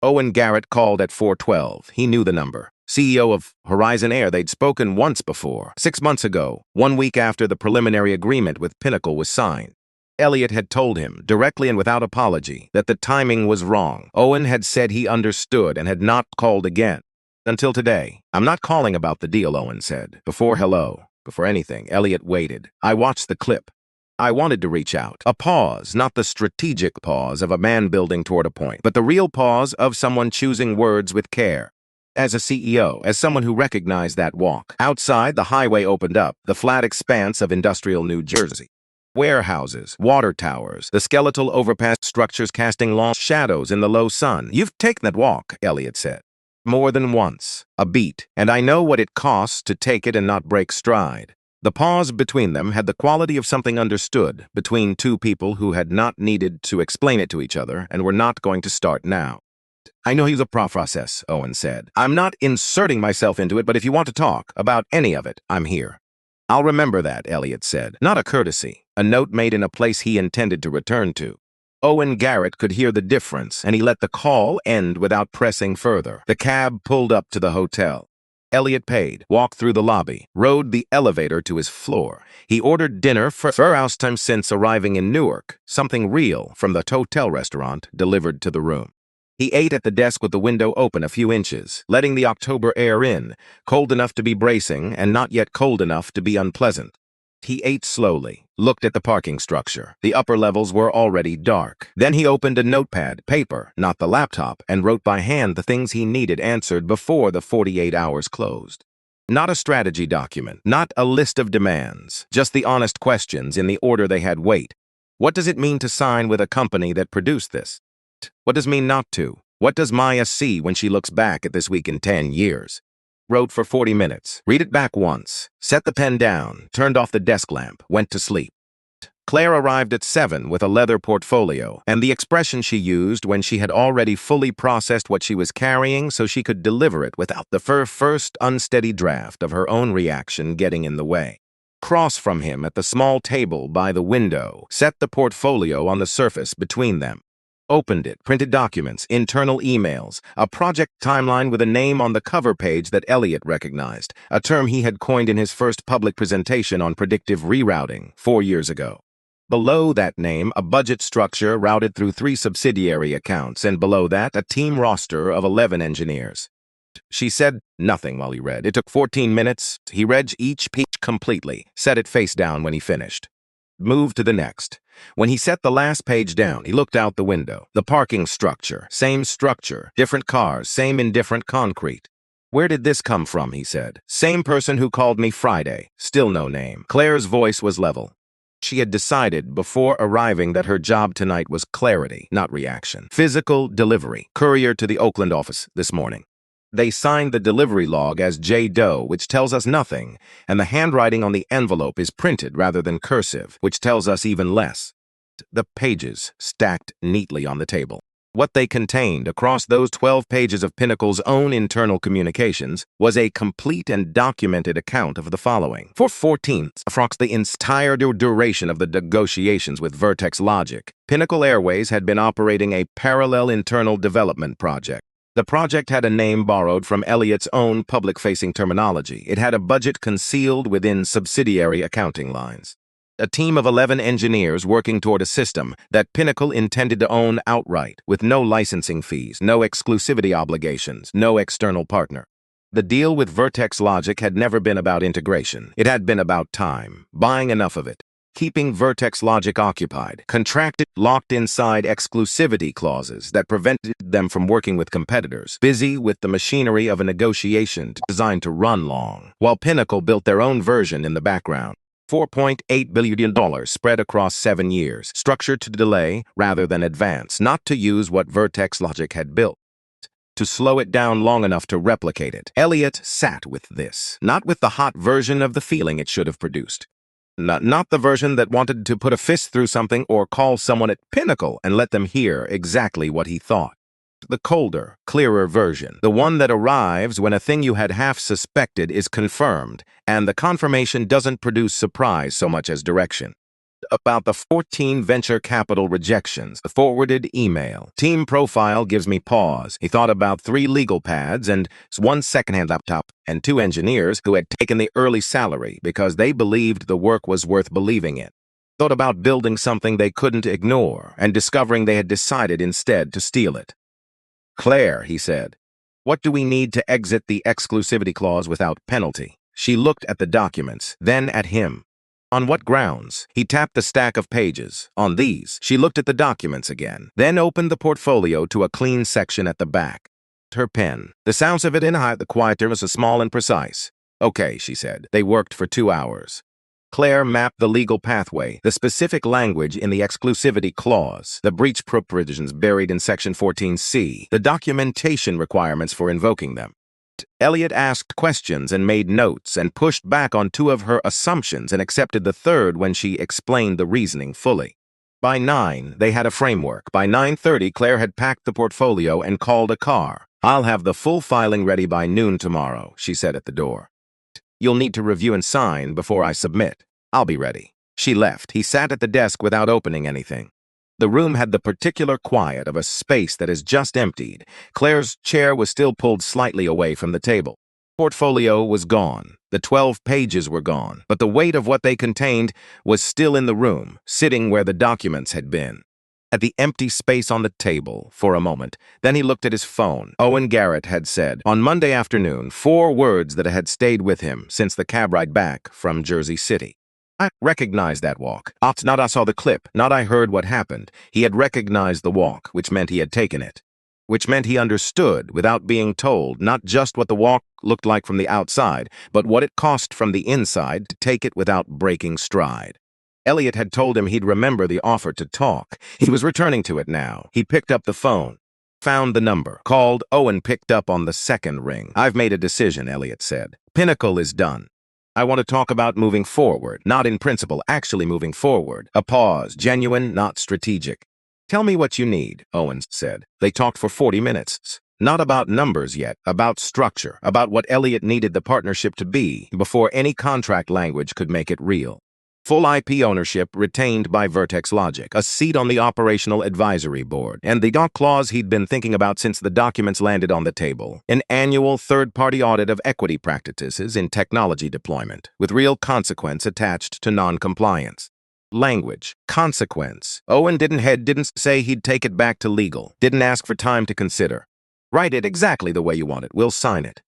Owen Garrett called at 412. He knew the number. CEO of Horizon Air, they'd spoken once before, 6 months ago, 1 week after the preliminary agreement with Pinnacle was signed. Elliot had told him, directly and without apology, that the timing was wrong. Owen had said he understood and had not called again. Until today. "I'm not calling about the deal," Owen said. Before anything, Elliot waited. "I watched the clip. I wanted to reach out. A pause, not the strategic pause of a man building toward a point, but the real pause of someone choosing words with care. As a CEO, as someone who recognized that walk. Outside, the highway opened up, the flat expanse of industrial New Jersey. Warehouses, water towers, the skeletal overpass structures casting long shadows in the low sun. "You've taken that walk," Elliot said. "More than once. A beat. And I know what it costs to take it and not break stride." The pause between them had the quality of something understood between 2 people who had not needed to explain it to each other and were not going to start now. "I know he's a process," Owen said. "I'm not inserting myself into it, but if you want to talk about any of it, I'm here." "I'll remember that," Elliot said. Not a courtesy, a note made in a place he intended to return to. Owen Garrett could hear the difference, and he let the call end without pressing further. The cab pulled up to the hotel. Elliot paid, walked through the lobby, rode the elevator to his floor. He ordered dinner for first time since arriving in Newark, something real from the hotel restaurant delivered to the room. He ate at the desk with the window open a few inches, letting the October air in, cold enough to be bracing and not yet cold enough to be unpleasant. He ate slowly, looked at the parking structure. The upper levels were already dark. Then he opened a notepad, paper, not the laptop, and wrote by hand the things he needed answered before the 48 hours closed. Not a strategy document, not a list of demands, just the honest questions in the order they had weight. What does it mean to sign with a company that produced this? What does it mean not to? What does Maya see when she looks back at this week in 10 years? Wrote for 40 minutes, read it back once, set the pen down, turned off the desk lamp, went to sleep. Claire arrived at 7 with a leather portfolio, and the expression she used when she had already fully processed what she was carrying so she could deliver it without the first unsteady draft of her own reaction getting in the way. Across from him at the small table by the window, set the portfolio on the surface between them. Opened it, printed documents, internal emails, a project timeline with a name on the cover page that Elliot recognized, a term he had coined in his first public presentation on predictive rerouting 4 years ago. Below that name, a budget structure routed through 3 subsidiary accounts, and below that, a team roster of 11 engineers. She said nothing while he read. It took 14 minutes. He read each page completely, set it face down when he finished. Moved to the next. When he set the last page down, he looked out the window. The parking structure, same structure, different cars, same indifferent concrete. "Where did this come from?" he said. "Same person who called me Friday. Still no name." Claire's voice was level. She had decided before arriving that her job tonight was clarity, not reaction. Physical delivery. Courier to the Oakland office this morning. They signed the delivery log as J. Doe, which tells us nothing, and the handwriting on the envelope is printed rather than cursive, which tells us even less. The pages stacked neatly on the table. What they contained across those 12 pages of Pinnacle's own internal communications was a complete and documented account of the following. For 14 across the entire duration of the negotiations with Vertex Logic, Pinnacle Airways had been operating a parallel internal development project. The project had a name borrowed from Elliot's own public-facing terminology. It had a budget concealed within subsidiary accounting lines. A team of 11 engineers working toward a system that Pinnacle intended to own outright, with no licensing fees, no exclusivity obligations, no external partner. The deal with Vertex Logic had never been about integration. It had been about time, buying enough of it, keeping Vertex Logic occupied, contracted, locked inside exclusivity clauses that prevented them from working with competitors, busy with the machinery of a negotiation designed to run long, while Pinnacle built their own version in the background. $4.8 billion spread across 7 years, structured to delay rather than advance, not to use what Vertex Logic had built, to slow it down long enough to replicate it. Elliot sat with this, not with the hot version of the feeling it should have produced. Not the version that wanted to put a fist through something or call someone at Pinnacle and let them hear exactly what he thought. The colder, clearer version, the one that arrives when a thing you had half suspected is confirmed, and the confirmation doesn't produce surprise so much as direction. About the 14 venture capital rejections, the forwarded email. Team profile gives me pause. He thought about 3 legal pads and 1 secondhand laptop and 2 engineers who had taken the early salary because they believed the work was worth believing in. Thought about building something they couldn't ignore and discovering they had decided instead to steal it. Claire, he said, what do we need to exit the exclusivity clause without penalty? She looked at the documents, then at him. On what grounds? He tapped the stack of pages. On these, she looked at the documents again, then opened the portfolio to a clean section at the back. Her pen. The sounds of it in the quieter was small and precise. Okay, she said. They worked for 2 hours. Claire mapped the legal pathway, the specific language in the exclusivity clause, the breach provisions buried in Section 14C, the documentation requirements for invoking them. Elliot asked questions and made notes and pushed back on 2 of her assumptions and accepted the third when she explained the reasoning fully. By 9, they had a framework. By 9:30, Claire had packed the portfolio and called a car. I'll have the full filing ready by noon tomorrow, she said at the door. You'll need to review and sign before I submit. I'll be ready. She left. He sat at the desk without opening anything. The room had the particular quiet of a space that is just emptied. Claire's chair was still pulled slightly away from the table. Portfolio was gone. The 12 pages were gone, but the weight of what they contained was still in the room, sitting where the documents had been. At the empty space on the table for a moment, then he looked at his phone. Owen Garrett had said, on Monday afternoon, 4 words that had stayed with him since the cab ride back from Jersey City. I recognized that walk. Not I saw the clip, not I heard what happened. He had recognized the walk, which meant he had taken it. Which meant he understood, without being told, not just what the walk looked like from the outside, but what it cost from the inside to take it without breaking stride. Elliot had told him he'd remember the offer to talk. He was returning to it now. He picked up the phone, found the number, called. Owen picked up on the second ring. I've made a decision, Elliot said. Pinnacle is done. I want to talk about moving forward, not in principle, actually moving forward. A pause, genuine, not strategic. Tell me what you need, Owen said. They talked for 40 minutes. Not about numbers yet, about structure, about what Elliot needed the partnership to be before any contract language could make it real. Full IP ownership retained by Vertex Logic, a seat on the Operational Advisory Board, and the doc clause he'd been thinking about since the documents landed on the table. An annual third-party audit of equity practices in technology deployment, with real consequence attached to non-compliance. Language. Consequence. Owen didn't say he'd take it back to legal, didn't ask for time to consider. Write it exactly the way you want it. We'll sign it.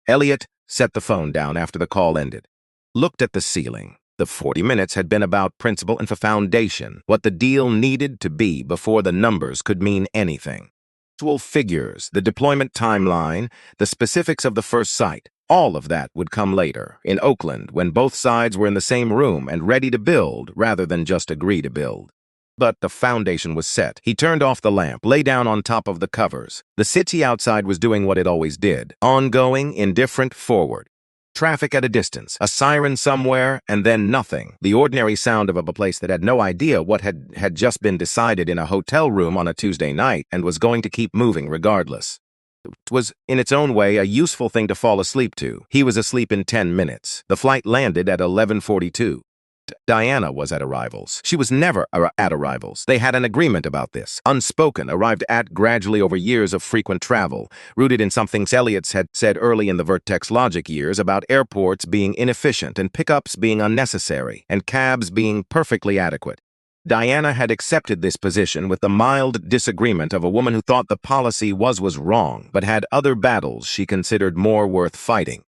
Elliot set the phone down after the call ended. Looked at the ceiling. The 40 minutes had been about principle and foundation, what the deal needed to be before the numbers could mean anything. Actual figures, the deployment timeline, the specifics of the first site, all of that would come later, in Oakland, when both sides were in the same room and ready to build rather than just agree to build. But the foundation was set. He turned off the lamp, lay down on top of the covers. The city outside was doing what it always did, ongoing, indifferent, forward. Traffic at a distance, a siren somewhere, and then nothing. The ordinary sound of a place that had no idea what had just been decided in a hotel room on a Tuesday night and was going to keep moving regardless. It was, in its own way, a useful thing to fall asleep to. He was asleep in 10 minutes. The flight landed at 11:42. Diana was at arrivals. She was never at arrivals. They had an agreement about this, unspoken, arrived at gradually over years of frequent travel, rooted in something Elliot had said early in the Vertex Logic years about airports being inefficient and pickups being unnecessary and cabs being perfectly adequate. Diana had accepted this position with the mild disagreement of a woman who thought the policy was wrong, but had other battles she considered more worth fighting.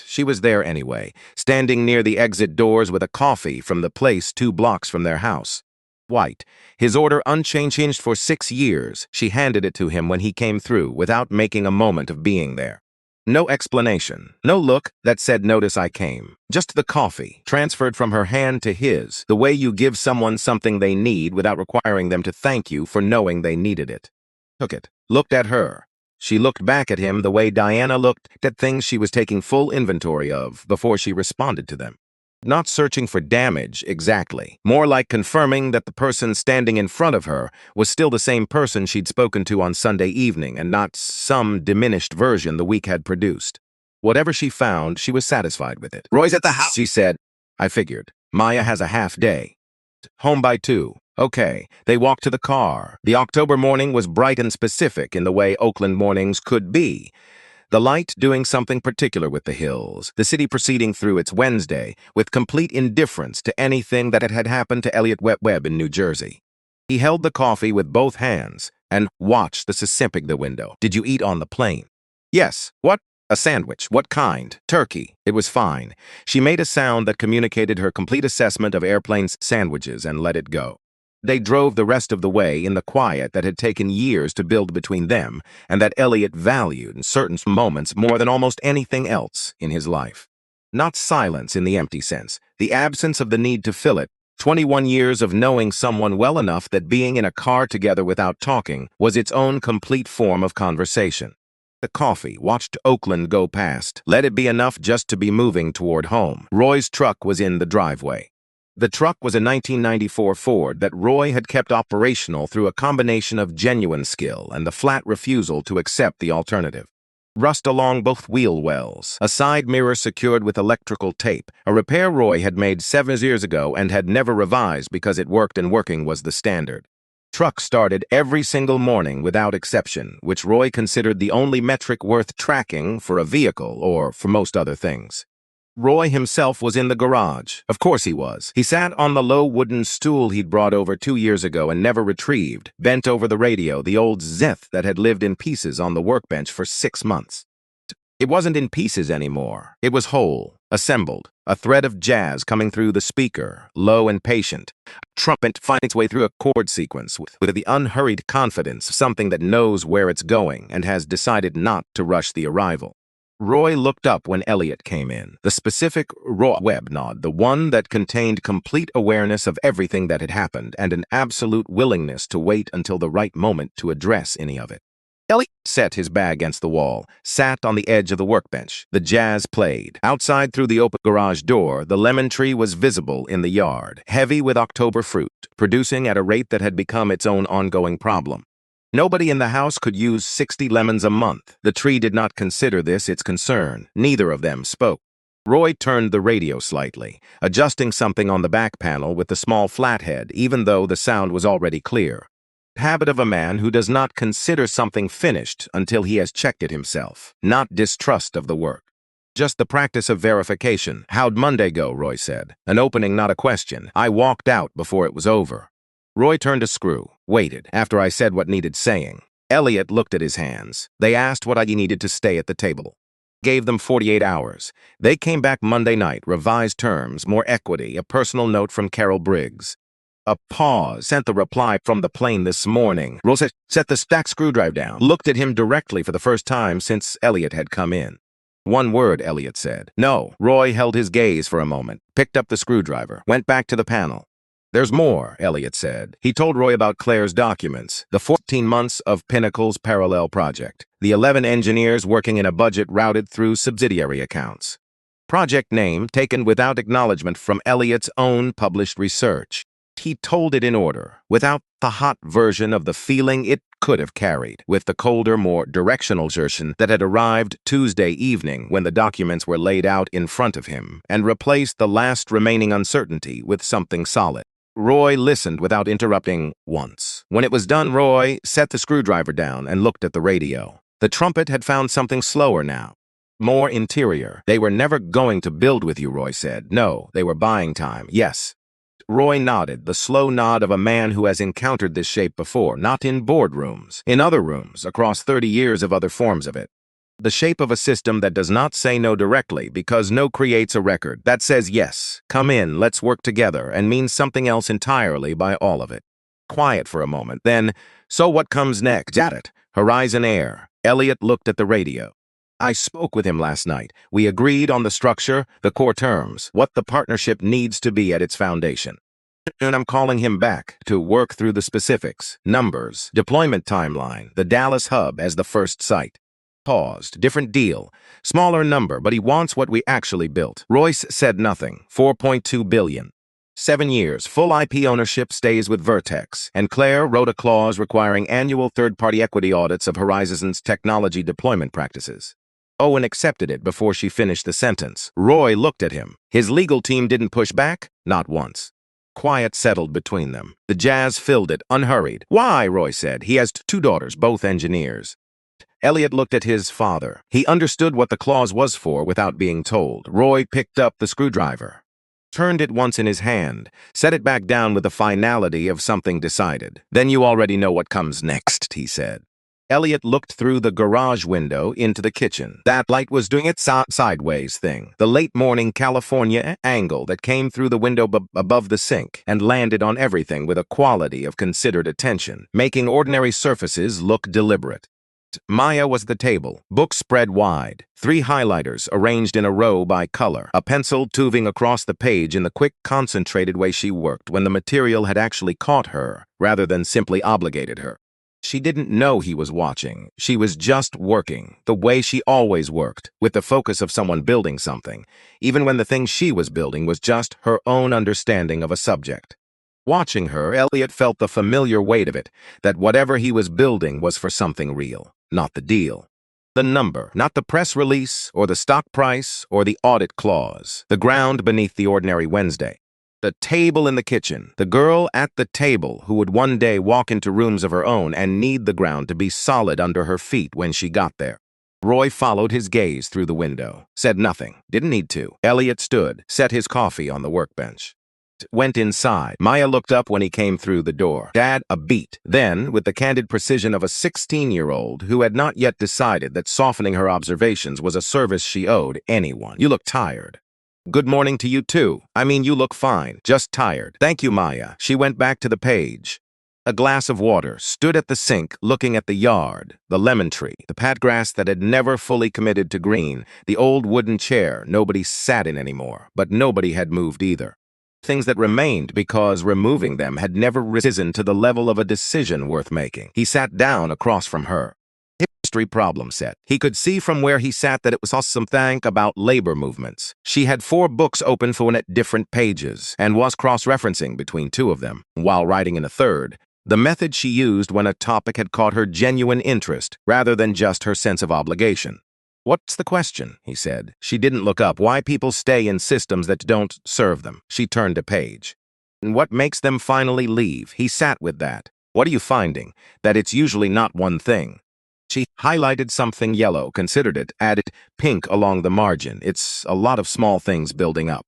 She was there anyway, standing near the exit doors with a coffee from the place 2 blocks from their house. White, his order unchanged for 6 years, she handed it to him when he came through without making a moment of being there. No explanation, no look that said notice I came. Just the coffee, transferred from her hand to his, the way you give someone something they need without requiring them to thank you for knowing they needed it. Took it, looked at her. She looked back at him the way Diana looked at things she was taking full inventory of before she responded to them. Not searching for damage, exactly. More like confirming that the person standing in front of her was still the same person she'd spoken to on Sunday evening and not some diminished version the week had produced. Whatever she found, she was satisfied with it. Roy's at the house, she said. I figured. Maya has a half day. Home by 2. Okay, they walked to the car. The October morning was bright and specific in the way Oakland mornings could be. The light doing something particular with the hills, the city proceeding through its Wednesday with complete indifference to anything that had happened to Elliot Webb in New Jersey. He held the coffee with both hands and watched the the window. Did you eat on the plane? Yes. What? A sandwich. What kind? Turkey. It was fine. She made a sound that communicated her complete assessment of airplanes' sandwiches and let it go. They drove the rest of the way in the quiet that had taken years to build between them and that Elliot valued in certain moments more than almost anything else in his life. Not silence in the empty sense, the absence of the need to fill it. 21 years of knowing someone well enough that being in a car together without talking was its own complete form of conversation. The coffee, watched Oakland go past, let it be enough just to be moving toward home. Roy's truck was in the driveway. The truck was a 1994 Ford that Roy had kept operational through a combination of genuine skill and the flat refusal to accept the alternative. Rust along both wheel wells, a side mirror secured with electrical tape, a repair Roy had made 7 years ago and had never revised because it worked and working was the standard. Truck started every single morning without exception, which Roy considered the only metric worth tracking for a vehicle or for most other things. Roy himself was in the garage. Of course he was. He sat on the low wooden stool he'd brought over 2 years ago and never retrieved, bent over the radio, the old Zith that had lived in pieces on the workbench for 6 months. It wasn't in pieces anymore. It was whole, assembled, a thread of jazz coming through the speaker, low and patient. A trumpet finds its way through a chord sequence with the unhurried confidence of something that knows where it's going and has decided not to rush the arrival. Roy looked up when Elliot came in, the specific Roy Webb nod, the one that contained complete awareness of everything that had happened and an absolute willingness to wait until the right moment to address any of it. Elliot set his bag against the wall, sat on the edge of the workbench. The jazz played. Outside through the open garage door, the lemon tree was visible in the yard, heavy with October fruit, producing at a rate that had become its own ongoing problem. Nobody in the house could use 60 lemons a month. The tree did not consider this its concern. Neither of them spoke. Roy turned the radio slightly, adjusting something on the back panel with the small flathead, even though the sound was already clear. Habit of a man who does not consider something finished until he has checked it himself, not distrust of the work. Just the practice of verification. How'd Monday go, Roy said. An opening, not a question. I walked out before it was over. Roy turned a screw, waited, after I said what needed saying. Elliot looked at his hands. They asked what I needed to stay at the table. Gave them 48 hours. They came back Monday night, revised terms, more equity, a personal note from Carol Briggs. A pause, sent the reply from the plane this morning. Roy set the stack screwdriver down, looked at him directly for the first time since Elliot had come in. One word, Elliot said. No. Roy held his gaze for a moment, picked up the screwdriver, went back to the panel. There's more, Elliot said. He told Roy about Claire's documents, the 14 months of Pinnacle's parallel project, the 11 engineers working in a budget routed through subsidiary accounts. Project name taken without acknowledgement from Elliot's own published research. He told it in order, without the hot version of the feeling it could have carried, with the colder, more directional version that had arrived Tuesday evening when the documents were laid out in front of him, and replaced the last remaining uncertainty with something solid. Roy listened without interrupting once. When it was done, Roy set the screwdriver down and looked at the radio. The trumpet had found something slower now. More interior. They were never going to build with you, Roy said. No, they were buying time. Yes. Roy nodded, the slow nod of a man who has encountered this shape before, not in boardrooms, in other rooms, across 30 years of other forms of it. The shape of a system that does not say no directly, because no creates a record that says yes, come in, let's work together, and means something else entirely by all of it. Quiet for a moment, then, so what comes next? At it. Horizon Air. Elliot looked at the radio. I spoke with him last night. We agreed on the structure, the core terms, what the partnership needs to be at its foundation. And I'm calling him back to work through the specifics, numbers, deployment timeline, the Dallas hub as the first site. Paused. Different deal. Smaller number, but he wants what we actually built. Royce said nothing. 4.2 billion. 7 years. Full IP ownership stays with Vertex. And Claire wrote a clause requiring annual third-party equity audits of Horizon's technology deployment practices. Owen accepted it before she finished the sentence. Roy looked at him. His legal team didn't push back? Not once. Quiet settled between them. The jazz filled it, unhurried. Why? Roy said. He has 2 daughters, both engineers. Elliot looked at his father. He understood what the clause was for without being told. Roy picked up the screwdriver, turned it once in his hand, set it back down with the finality of something decided. Then you already know what comes next, he said. Elliot looked through the garage window into the kitchen. That light was doing its sideways thing, the late morning California angle that came through the window above the sink and landed on everything with a quality of considered attention, making ordinary surfaces look deliberate. Maya was the table, books spread wide, 3 highlighters arranged in a row by color, a pencil tubing across the page in the quick, concentrated way she worked when the material had actually caught her, rather than simply obligated her. She didn't know he was watching. She was just working, the way she always worked, with the focus of someone building something, even when the thing she was building was just her own understanding of a subject. Watching her, Elliot felt the familiar weight of it, that whatever he was building was for something real, not the deal. The number, not the press release, or the stock price, or the audit clause, the ground beneath the ordinary Wednesday. The table in the kitchen, the girl at the table who would one day walk into rooms of her own and need the ground to be solid under her feet when she got there. Roy followed his gaze through the window, said nothing, didn't need to. Elliot stood, set his coffee on the workbench. Went inside. Maya looked up when he came through the door. Dad, a beat. Then, with the candid precision of a 16-year-old who had not yet decided that softening her observations was a service she owed anyone. You look tired. Good morning to you too. I mean, you look fine, just tired. Thank you, Maya. She went back to the page. A glass of water, stood at the sink, looking at the yard, the lemon tree, the patgrass that had never fully committed to green, the old wooden chair nobody sat in anymore, but nobody had moved either. Things that remained because removing them had never risen to the level of a decision worth making. He sat down across from her. History problem set. He could see from where he sat that it was something about labor movements. She had 4 books open for one at different pages and was cross-referencing between 2 of them while writing in a third, the method she used when a topic had caught her genuine interest rather than just her sense of obligation. What's the question? He said. She didn't look up. Why people stay in systems that don't serve them. She turned a page. And what makes them finally leave? He sat with that. What are you finding? That it's usually not one thing. She highlighted something yellow, considered it, added pink along the margin. It's a lot of small things building up.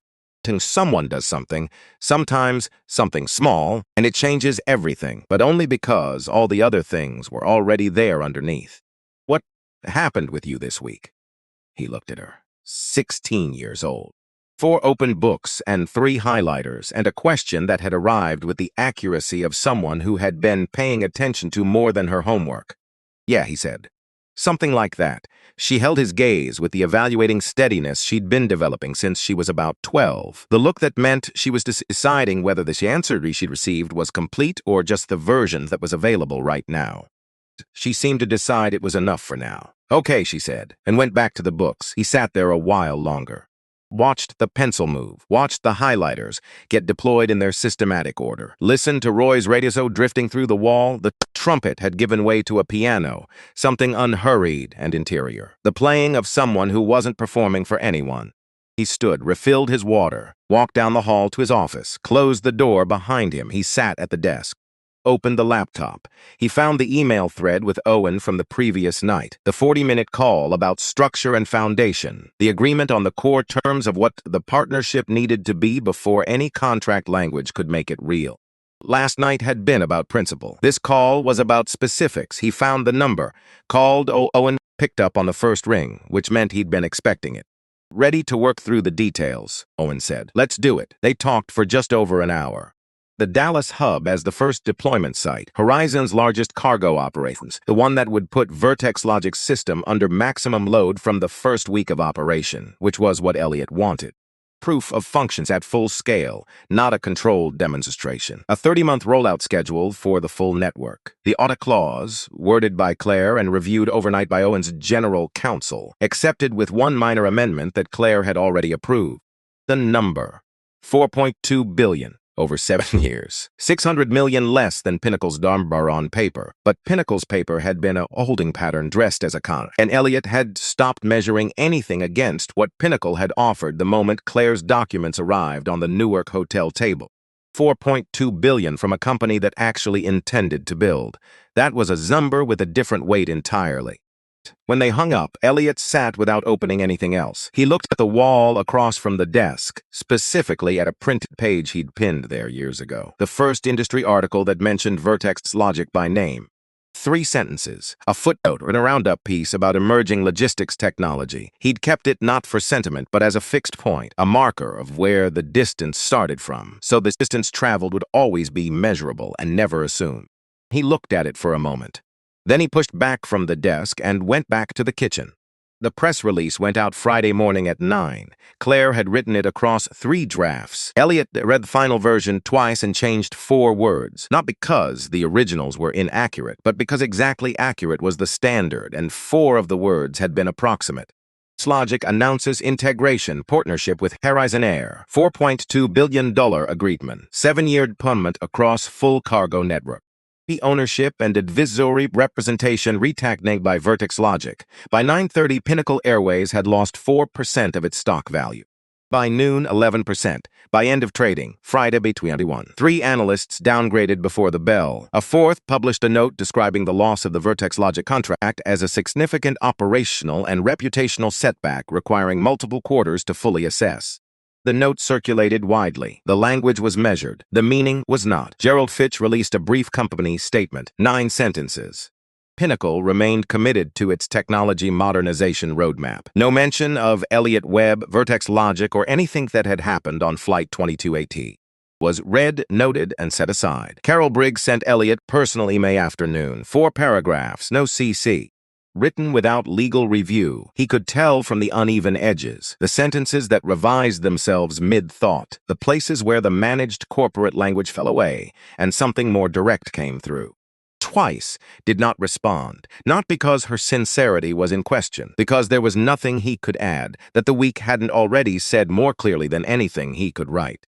Someone does something, sometimes something small, and it changes everything, but only because all the other things were already there underneath. What happened with you this week? He looked at her. 16 years old. 4 open books and 3 highlighters, and a question that had arrived with the accuracy of someone who had been paying attention to more than her homework. Yeah, he said. Something like that. She held his gaze with the evaluating steadiness she'd been developing since she was about 12. The look that meant she was deciding whether the answer she'd received was complete or just the version that was available right now. She seemed to decide it was enough for now. Okay, she said, and went back to the books. He sat there a while longer. Watched the pencil move, watched the highlighters get deployed in their systematic order. Listened to Roy's radio drifting through the wall. The trumpet had given way to a piano, something unhurried and interior. The playing of someone who wasn't performing for anyone. He stood, refilled his water, walked down the hall to his office, closed the door behind him. He sat at the desk. Opened the laptop. He found the email thread with Owen from the previous night, the 40-minute call about structure and foundation, the agreement on the core terms of what the partnership needed to be before any contract language could make it real. Last night had been about principle. This call was about specifics. He found the number, called. Owen picked up on the first ring, which meant he'd been expecting it. Ready to work through the details, Owen said. Let's do it. They talked for just over an hour. The Dallas hub as the first deployment site, Horizon's largest cargo operations, the one that would put Vertex Logic's system under maximum load from the first week of operation, which was what Elliot wanted. Proof of functions at full scale, not a controlled demonstration. A 30-month rollout schedule for the full network. The audit clause, worded by Claire and reviewed overnight by Owen's general counsel, accepted with one minor amendment that Claire had already approved. The number, $4.2 billion. Over 7 years. $600 million less than Pinnacle's number on paper, but Pinnacle's paper had been a holding pattern dressed as a con, and Elliot had stopped measuring anything against what Pinnacle had offered the moment Claire's documents arrived on the Newark hotel table. $4.2 billion from a company that actually intended to build. That was a number with a different weight entirely. When they hung up, Elliot sat without opening anything else. He looked at the wall across from the desk, specifically at a printed page he'd pinned there years ago. The first industry article that mentioned Vertex Logic by name. 3 sentences, a footnote and a roundup piece about emerging logistics technology. He'd kept it not for sentiment, but as a fixed point, a marker of where the distance started from, so the distance traveled would always be measurable and never assumed. He looked at it for a moment. Then he pushed back from the desk and went back to the kitchen. The press release went out Friday morning at 9. Claire had written it across 3 drafts. Elliot read the final version twice and changed 4 words, not because the originals were inaccurate, but because exactly accurate was the standard, and 4 of the words had been approximate. Logic announces integration partnership with Horizon Air, $4.2 billion agreement, 7-year deployment across full cargo network. The ownership and advisory representation retaken by Vertex Logic. By 9:30, Pinnacle Airways had lost 4% of its stock value. By noon, 11%. By end of trading, Friday, between 21. 3 analysts downgraded before the bell. A 4th published a note describing the loss of the Vertex Logic contract as a significant operational and reputational setback requiring multiple quarters to fully assess. The note circulated widely. The language was measured. The meaning was not. Gerald Fitch released a brief company statement, 9 sentences. Pinnacle remained committed to its technology modernization roadmap. No mention of Elliott Webb, Vertex Logic, or anything that had happened on Flight 22AT. Was read, noted, and set aside. Carol Briggs sent Elliot personally May afternoon. 4 paragraphs, no CC. Written without legal review, he could tell from the uneven edges, the sentences that revised themselves mid-thought, the places where the managed corporate language fell away, and something more direct came through. Twice did not respond, not because her sincerity was in question, because there was nothing he could add that the week hadn't already said more clearly than anything he could write.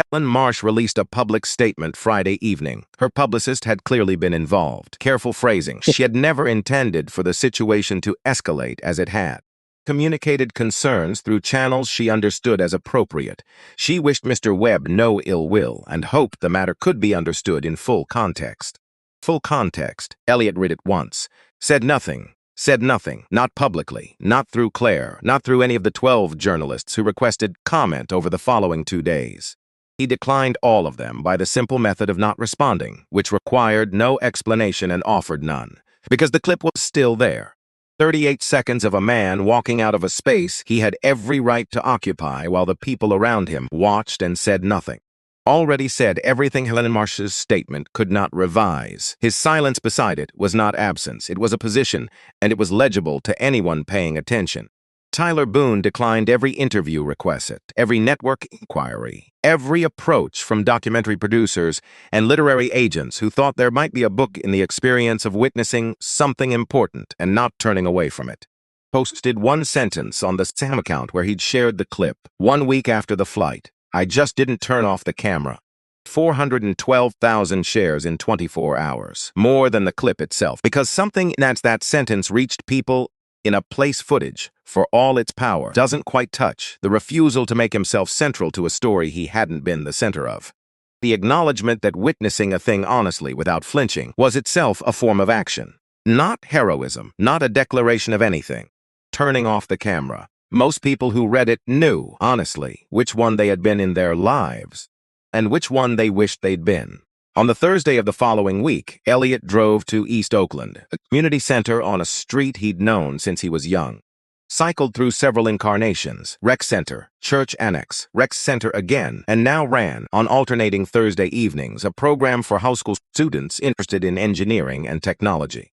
Helen Marsh released a public statement Friday evening. Her publicist had clearly been involved. Careful phrasing. She had never intended for the situation to escalate as it had. Communicated concerns through channels she understood as appropriate. She wished Mr. Webb no ill will and hoped the matter could be understood in full context. Full context. Elliot read it once. Said nothing. Said nothing. Not publicly. Not through Claire. Not through any of the 12 journalists who requested comment over the following 2 days. He declined all of them by the simple method of not responding, which required no explanation and offered none, because the clip was still there. 38 seconds of a man walking out of a space he had every right to occupy while the people around him watched and said nothing. Already said everything Helen Marsh's statement could not revise. His silence beside it was not absence, it was a position, and it was legible to anyone paying attention. Tyler Boone declined every interview request, every network inquiry, every approach from documentary producers and literary agents who thought there might be a book in the experience of witnessing something important and not turning away from it. Posted one sentence on the Sam account where he'd shared the clip. 1 week after the flight, I just didn't turn off the camera. 412,000 shares in 24 hours. More than the clip itself. Because something in that sentence reached people in a place footage, for all its power, doesn't quite touch the refusal to make himself central to a story he hadn't been the center of. The acknowledgement that witnessing a thing honestly without flinching was itself a form of action. Not heroism, not a declaration of anything. Turning off the camera. Most people who read it knew, honestly, which one they had been in their lives, and which one they wished they'd been. On the Thursday of the following week, Elliot drove to East Oakland, a community center on a street he'd known since he was young. Cycled through several incarnations, rec center, church annex, rec center again, and now ran, on alternating Thursday evenings, a program for high school students interested in engineering and technology.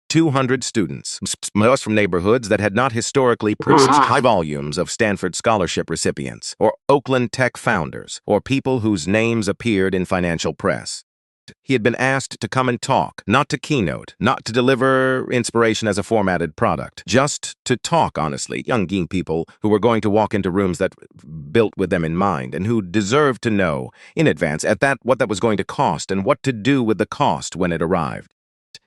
200 students, most from neighborhoods that had not historically produced high volumes of Stanford scholarship recipients, or Oakland Tech founders, or people whose names appeared in financial press. He had been asked to come and talk, not to keynote, not to deliver inspiration as a formatted product, just to talk honestly, young people who were going to walk into rooms that built with them in mind, and who deserved to know in advance what that was going to cost and what to do with the cost when it arrived.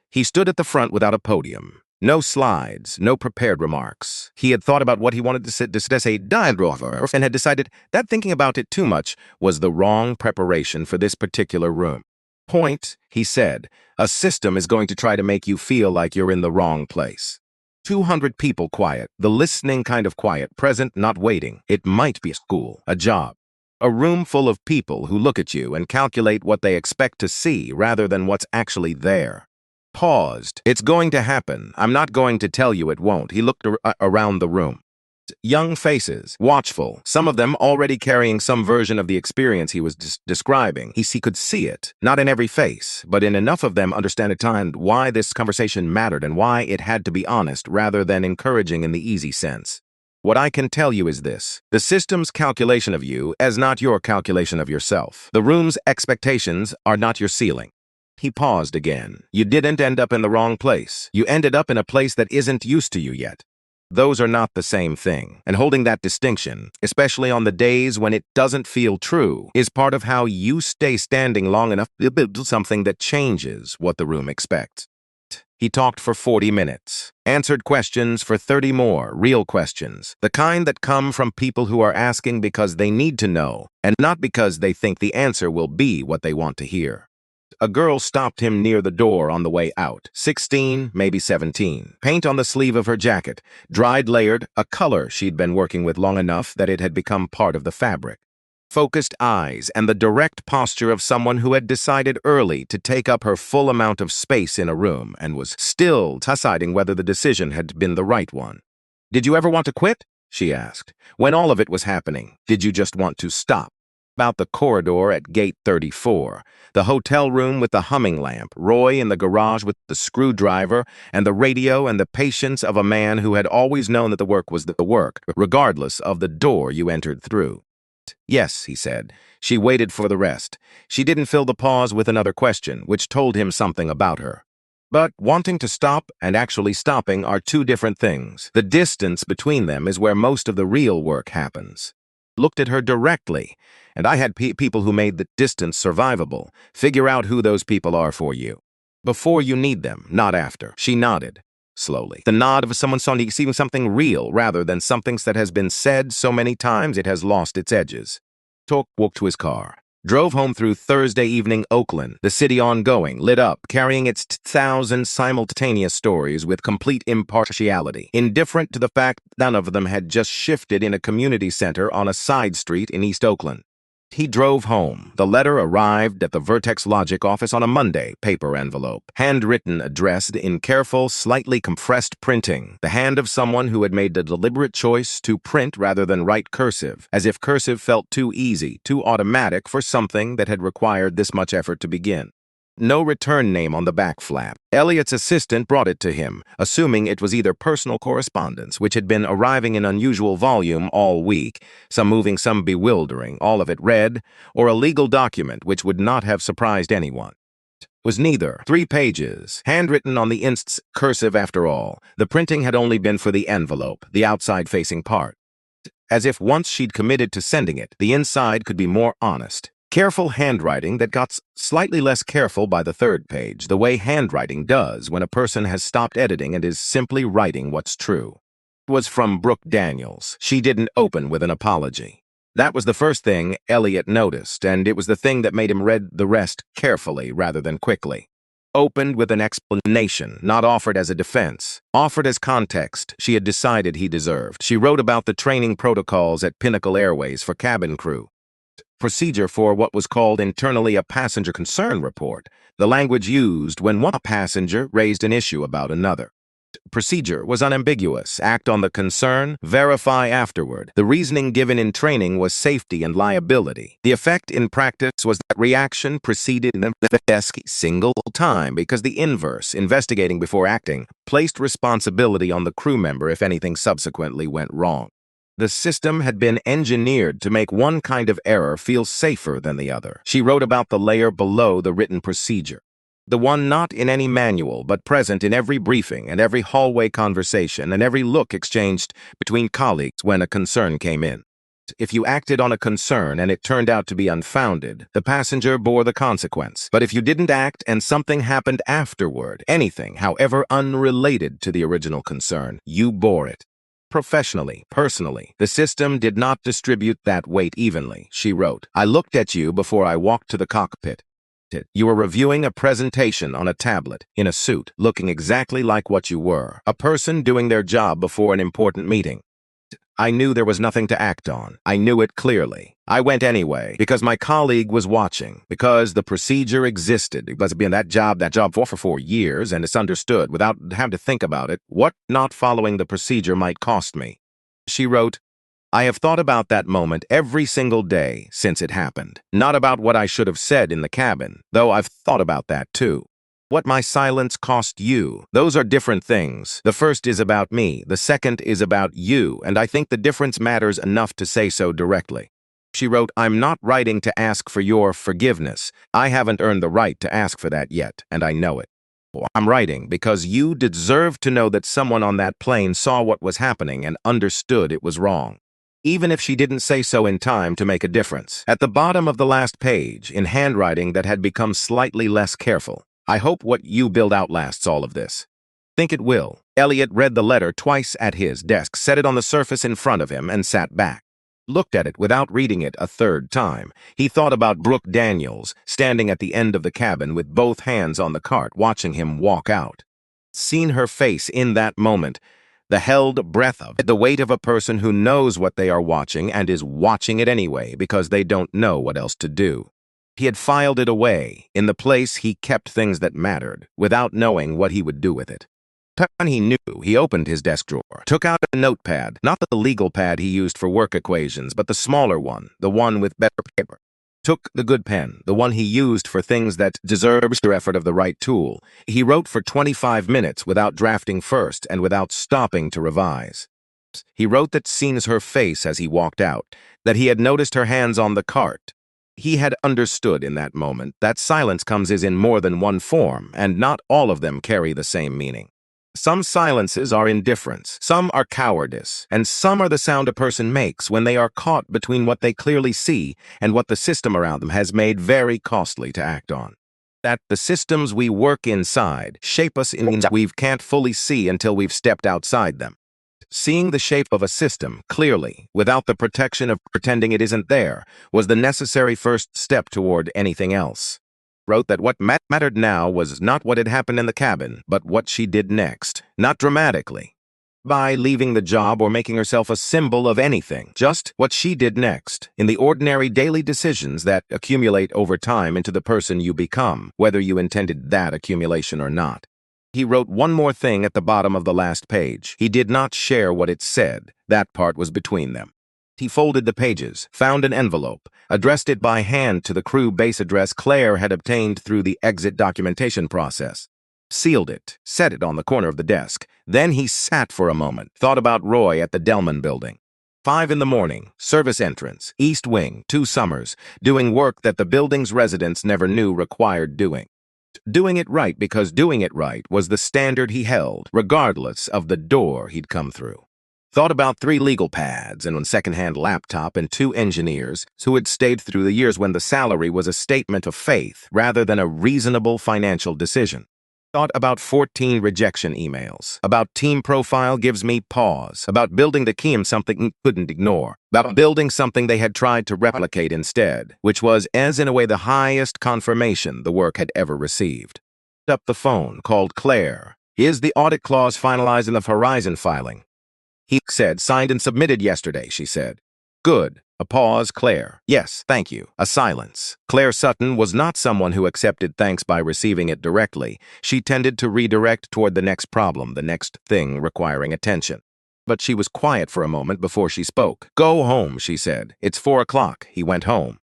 He stood at the front without a podium. No slides, no prepared remarks. He had thought about what he wanted to say and had decided that thinking about it too much was the wrong preparation for this particular room. Point, he said, a system is going to try to make you feel like you're in the wrong place. 200 people quiet, the listening kind of quiet, present, not waiting. It might be a school, a job. A room full of people who look at you and calculate what they expect to see rather than what's actually there. Paused. It's going to happen. I'm not going to tell you it won't. He looked around the room. Young faces, watchful, some of them already carrying some version of the experience he was describing. He could see it, not in every face, but in enough of them understand at times why this conversation mattered and why it had to be honest rather than encouraging in the easy sense. What I can tell you is this: the system's calculation of you is not your calculation of yourself. The room's expectations are not your ceiling. He paused again. You didn't end up in the wrong place. You ended up in a place that isn't used to you yet. Those are not the same thing. And holding that distinction, especially on the days when it doesn't feel true, is part of how you stay standing long enough to build something that changes what the room expects. He talked for 40 minutes, answered questions for 30 more, real questions, the kind that come from people who are asking because they need to know, and not because they think the answer will be what they want to hear. A girl stopped him near the door on the way out. 16, maybe 17. Paint on the sleeve of her jacket, dried layered, a color she'd been working with long enough that it had become part of the fabric. Focused eyes and the direct posture of someone who had decided early to take up her full amount of space in a room and was still deciding whether the decision had been the right one. Did you ever want to quit? She asked. When all of it was happening, did you just want to stop? About the corridor at gate 34, the hotel room with the humming lamp, Roy in the garage with the screwdriver, and the radio and the patience of a man who had always known that the work was the work, regardless of the door you entered through. Yes, he said. She waited for the rest. She didn't fill the pause with another question, which told him something about her. But wanting to stop and actually stopping are two different things. The distance between them is where most of the real work happens. Looked at her directly, and I had people who made the distance survivable. Figure out who those people are for you. Before you need them, not after. She nodded, slowly. The nod of someone seeing something real rather than something that has been said so many times it has lost its edges. Talk walked to his car. Drove home through Thursday evening Oakland, the city ongoing, lit up, carrying its 1,000 simultaneous stories with complete impartiality, indifferent to the fact none of them had just shifted in a community center on a side street in East Oakland. He drove home. The letter arrived at the Vertex Logic office on a Monday, paper envelope, handwritten, addressed in careful, slightly compressed printing, the hand of someone who had made the deliberate choice to print rather than write cursive, as if cursive felt too easy, too automatic for something that had required this much effort to begin. No return name on the back flap. Elliot's assistant brought it to him, assuming it was either personal correspondence, which had been arriving in unusual volume all week, some moving, some bewildering, all of it read, or a legal document which would not have surprised anyone. Was neither. 3 pages, handwritten on the instant's cursive after all. The printing had only been for the envelope, the outside-facing part. As if once she'd committed to sending it, the inside could be more honest. Careful handwriting that got slightly less careful by the 3rd page, the way handwriting does when a person has stopped editing and is simply writing what's true. It was from Brooke Daniels. She didn't open with an apology. That was the first thing Elliot noticed, and it was the thing that made him read the rest carefully rather than quickly. Opened with an explanation, not offered as a defense, offered as context she had decided he deserved. She wrote about the training protocols at Pinnacle Airways for cabin crew. Procedure for what was called internally a passenger concern report, the language used when one passenger raised an issue about another. Procedure was unambiguous. Act on the concern, verify afterward. The reasoning given in training was safety and liability. The effect in practice was that reaction preceded the single time because the inverse, investigating before acting, placed responsibility on the crew member if anything subsequently went wrong. The system had been engineered to make one kind of error feel safer than the other. She wrote about the layer below the written procedure. The one not in any manual, but present in every briefing and every hallway conversation and every look exchanged between colleagues when a concern came in. If you acted on a concern and it turned out to be unfounded, the passenger bore the consequence. But if you didn't act and something happened afterward, anything, however unrelated to the original concern, you bore it. Professionally, personally, the system did not distribute that weight evenly, she wrote. I looked at you before I walked to the cockpit. You were reviewing a presentation on a tablet, in a suit, looking exactly like what you were, a person doing their job before an important meeting. I knew there was nothing to act on. I knew it clearly. I went anyway, because my colleague was watching, because the procedure existed. It was been that job for 4 years, and it's understood, without having to think about it, what not following the procedure might cost me. She wrote, I have thought about that moment every single day since it happened. Not about what I should have said in the cabin, though I've thought about that too. What my silence cost you. Those are different things. The first is about me, the second is about you, and I think the difference matters enough to say so directly. She wrote, I'm not writing to ask for your forgiveness. I haven't earned the right to ask for that yet, and I know it. I'm writing because you deserve to know that someone on that plane saw what was happening and understood it was wrong. Even if she didn't say so in time to make a difference. At the bottom of the last page, in handwriting that had become slightly less careful, I hope what you build outlasts all of this. Think it will. Elliot read the letter twice at his desk, set it on the surface in front of him, and sat back. Looked at it without reading it a 3rd time. He thought about Brooke Daniels, standing at the end of the cabin with both hands on the cart, watching him walk out. Seen her face in that moment, the held breath of it, the weight of a person who knows what they are watching and is watching it anyway because they don't know what else to do. He had filed it away, in the place he kept things that mattered, without knowing what he would do with it. When he knew, he opened his desk drawer, took out a notepad, not the legal pad he used for work equations, but the smaller one, the one with better paper. Took the good pen, the one he used for things that deserves the effort of the right tool. He wrote for 25 minutes without drafting first and without stopping to revise. He wrote that seen her face as he walked out, that he had noticed her hands on the cart. He had understood in that moment that silence comes in more than one form, and not all of them carry the same meaning. Some silences are indifference, some are cowardice, and some are the sound a person makes when they are caught between what they clearly see and what the system around them has made very costly to act on. That the systems we work inside shape us in ways we can't fully see until we've stepped outside them. Seeing the shape of a system clearly, without the protection of pretending it isn't there, was the necessary first step toward anything else. Wrote that what mattered now was not what had happened in the cabin, but what she did next, not dramatically, by leaving the job or making herself a symbol of anything, just what she did next, in the ordinary daily decisions that accumulate over time into the person you become, whether you intended that accumulation or not. He wrote one more thing at the bottom of the last page. He did not share what it said. That part was between them. He folded the pages, found an envelope, addressed it by hand to the crew base address Claire had obtained through the exit documentation process. Sealed it, set it on the corner of the desk. Then he sat for a moment, thought about Roy at the Delman building. 5 in the morning, service entrance, East Wing, 2 summers, doing work that the building's residents never knew required doing. doing it right because doing it right was the standard he held, regardless of the door he'd come through. Thought about 3 legal pads and one second-hand laptop and 2 engineers who had stayed through the years when the salary was a statement of faith rather than a reasonable financial decision. Thought about 14 rejection emails, about team profile gives me pause, about building the team something couldn't ignore, about building something they had tried to replicate instead, which was, as in a way, the highest confirmation the work had ever received. Up the phone, called Claire. Is the audit clause finalized in the Horizon filing? He said, signed and submitted yesterday, she said. Good. A pause, Claire. Yes, thank you. A silence. Claire Sutton was not someone who accepted thanks by receiving it directly. She tended to redirect toward the next problem, the next thing requiring attention. But she was quiet for a moment before she spoke. Go home, she said. It's 4 o'clock. He went home.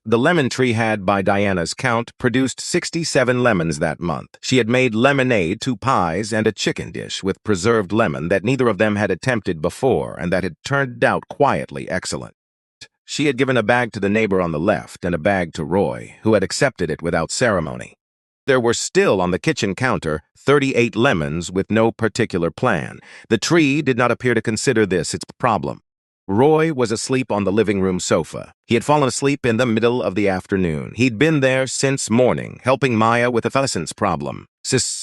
The lemon tree had, by Diana's count, produced 67 lemons that month. She had made lemonade, 2 pies, and a chicken dish with preserved lemon that neither of them had attempted before and that had turned out quietly excellent. She had given a bag to the neighbor on the left and a bag to Roy, who had accepted it without ceremony. There were still on the kitchen counter 38 lemons with no particular plan. The tree did not appear to consider this its problem. Roy was asleep on the living room sofa. He had fallen asleep in the middle of the afternoon. He'd been there since morning, helping Maya with a adolescence problem,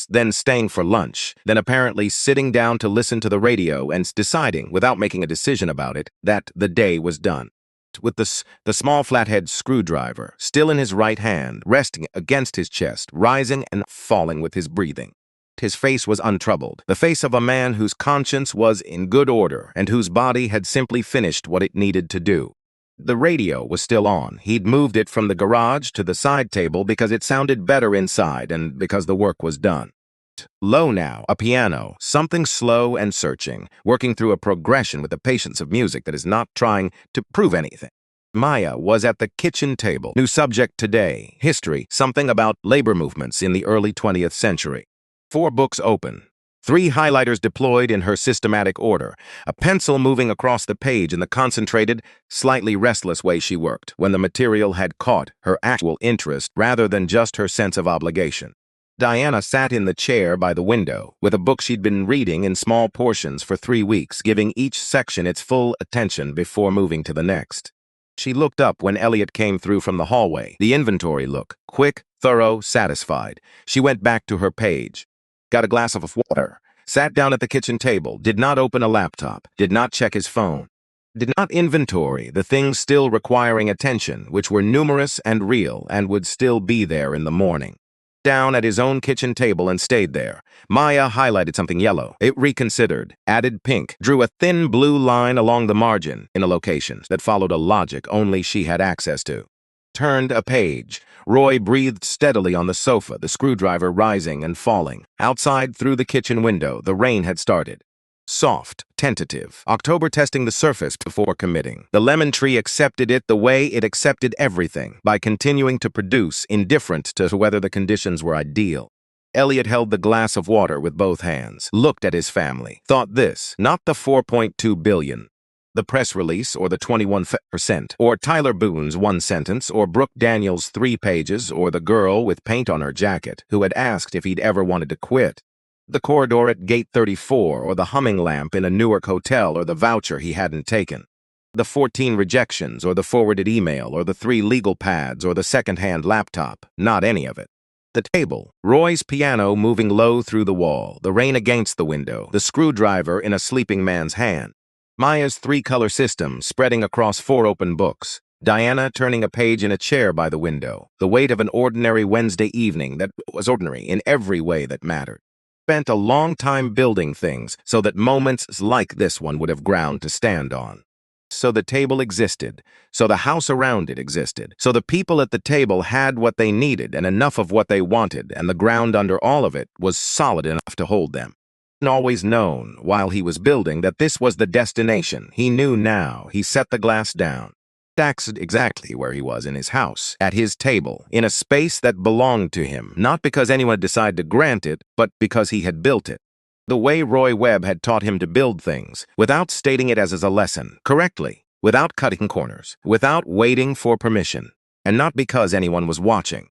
then staying for lunch, then apparently sitting down to listen to the radio and deciding, without making a decision about it, that the day was done. With the small flathead screwdriver still in his right hand, resting against his chest, rising and falling with his breathing. His face was untroubled, the face of a man whose conscience was in good order and whose body had simply finished what it needed to do. The radio was still on. He'd moved it from the garage to the side table because it sounded better inside and because the work was done. Low now, a piano, something slow and searching, working through a progression with the patience of music that is not trying to prove anything. Maya was at the kitchen table. New subject today, history, something about labor movements in the early 20th century. 4 books open, 3 highlighters deployed in her systematic order, a pencil moving across the page in the concentrated, slightly restless way she worked when the material had caught her actual interest rather than just her sense of obligation. Diana sat in the chair by the window with a book she'd been reading in small portions for 3 weeks, giving each section its full attention before moving to the next. She looked up when Elliot came through from the hallway, the inventory look, quick, thorough, satisfied. She went back to her page. Got a glass of water, sat down at the kitchen table, did not open a laptop, did not check his phone, did not inventory the things still requiring attention, which were numerous and real and would still be there in the morning. Down at his own kitchen table and stayed there. Maya highlighted something yellow. It reconsidered, added pink, drew a thin blue line along the margin in a location that followed a logic only she had access to. Turned a page. Roy breathed steadily on the sofa, the screwdriver rising and falling. Outside, through the kitchen window, the rain had started. Soft, tentative. October testing the surface before committing. The lemon tree accepted it the way it accepted everything, by continuing to produce, indifferent to whether the conditions were ideal. Elliot held the glass of water with both hands, looked at his family, thought this, not the 4.2 billion. The press release, or the 21%, or Tyler Boone's 1 sentence, or Brooke Daniels' 3 pages, or the girl with paint on her jacket who had asked if he'd ever wanted to quit. The corridor at Gate 34, or the humming lamp in a Newark hotel, or the voucher he hadn't taken. The 14 rejections, or the forwarded email, or the 3 legal pads, or the second-hand laptop. Not any of it. The table, Roy's piano moving low through the wall, the rain against the window, the screwdriver in a sleeping man's hand. Maya's 3-color system spreading across 4 open books. Diana turning a page in a chair by the window, the weight of an ordinary Wednesday evening that was ordinary in every way that mattered. Spent a long time building things so that moments like this one would have ground to stand on. So the table existed, so the house around it existed, so the people at the table had what they needed and enough of what they wanted, and the ground under all of it was solid enough to hold them. Always known, while he was building, that this was the destination. He knew now. He set the glass down. Stacked exactly where he was in his house, at his table, in a space that belonged to him, not because anyone decided to grant it, but because he had built it. The way Roy Webb had taught him to build things, without stating it as a lesson, correctly, without cutting corners, without waiting for permission, and not because anyone was watching.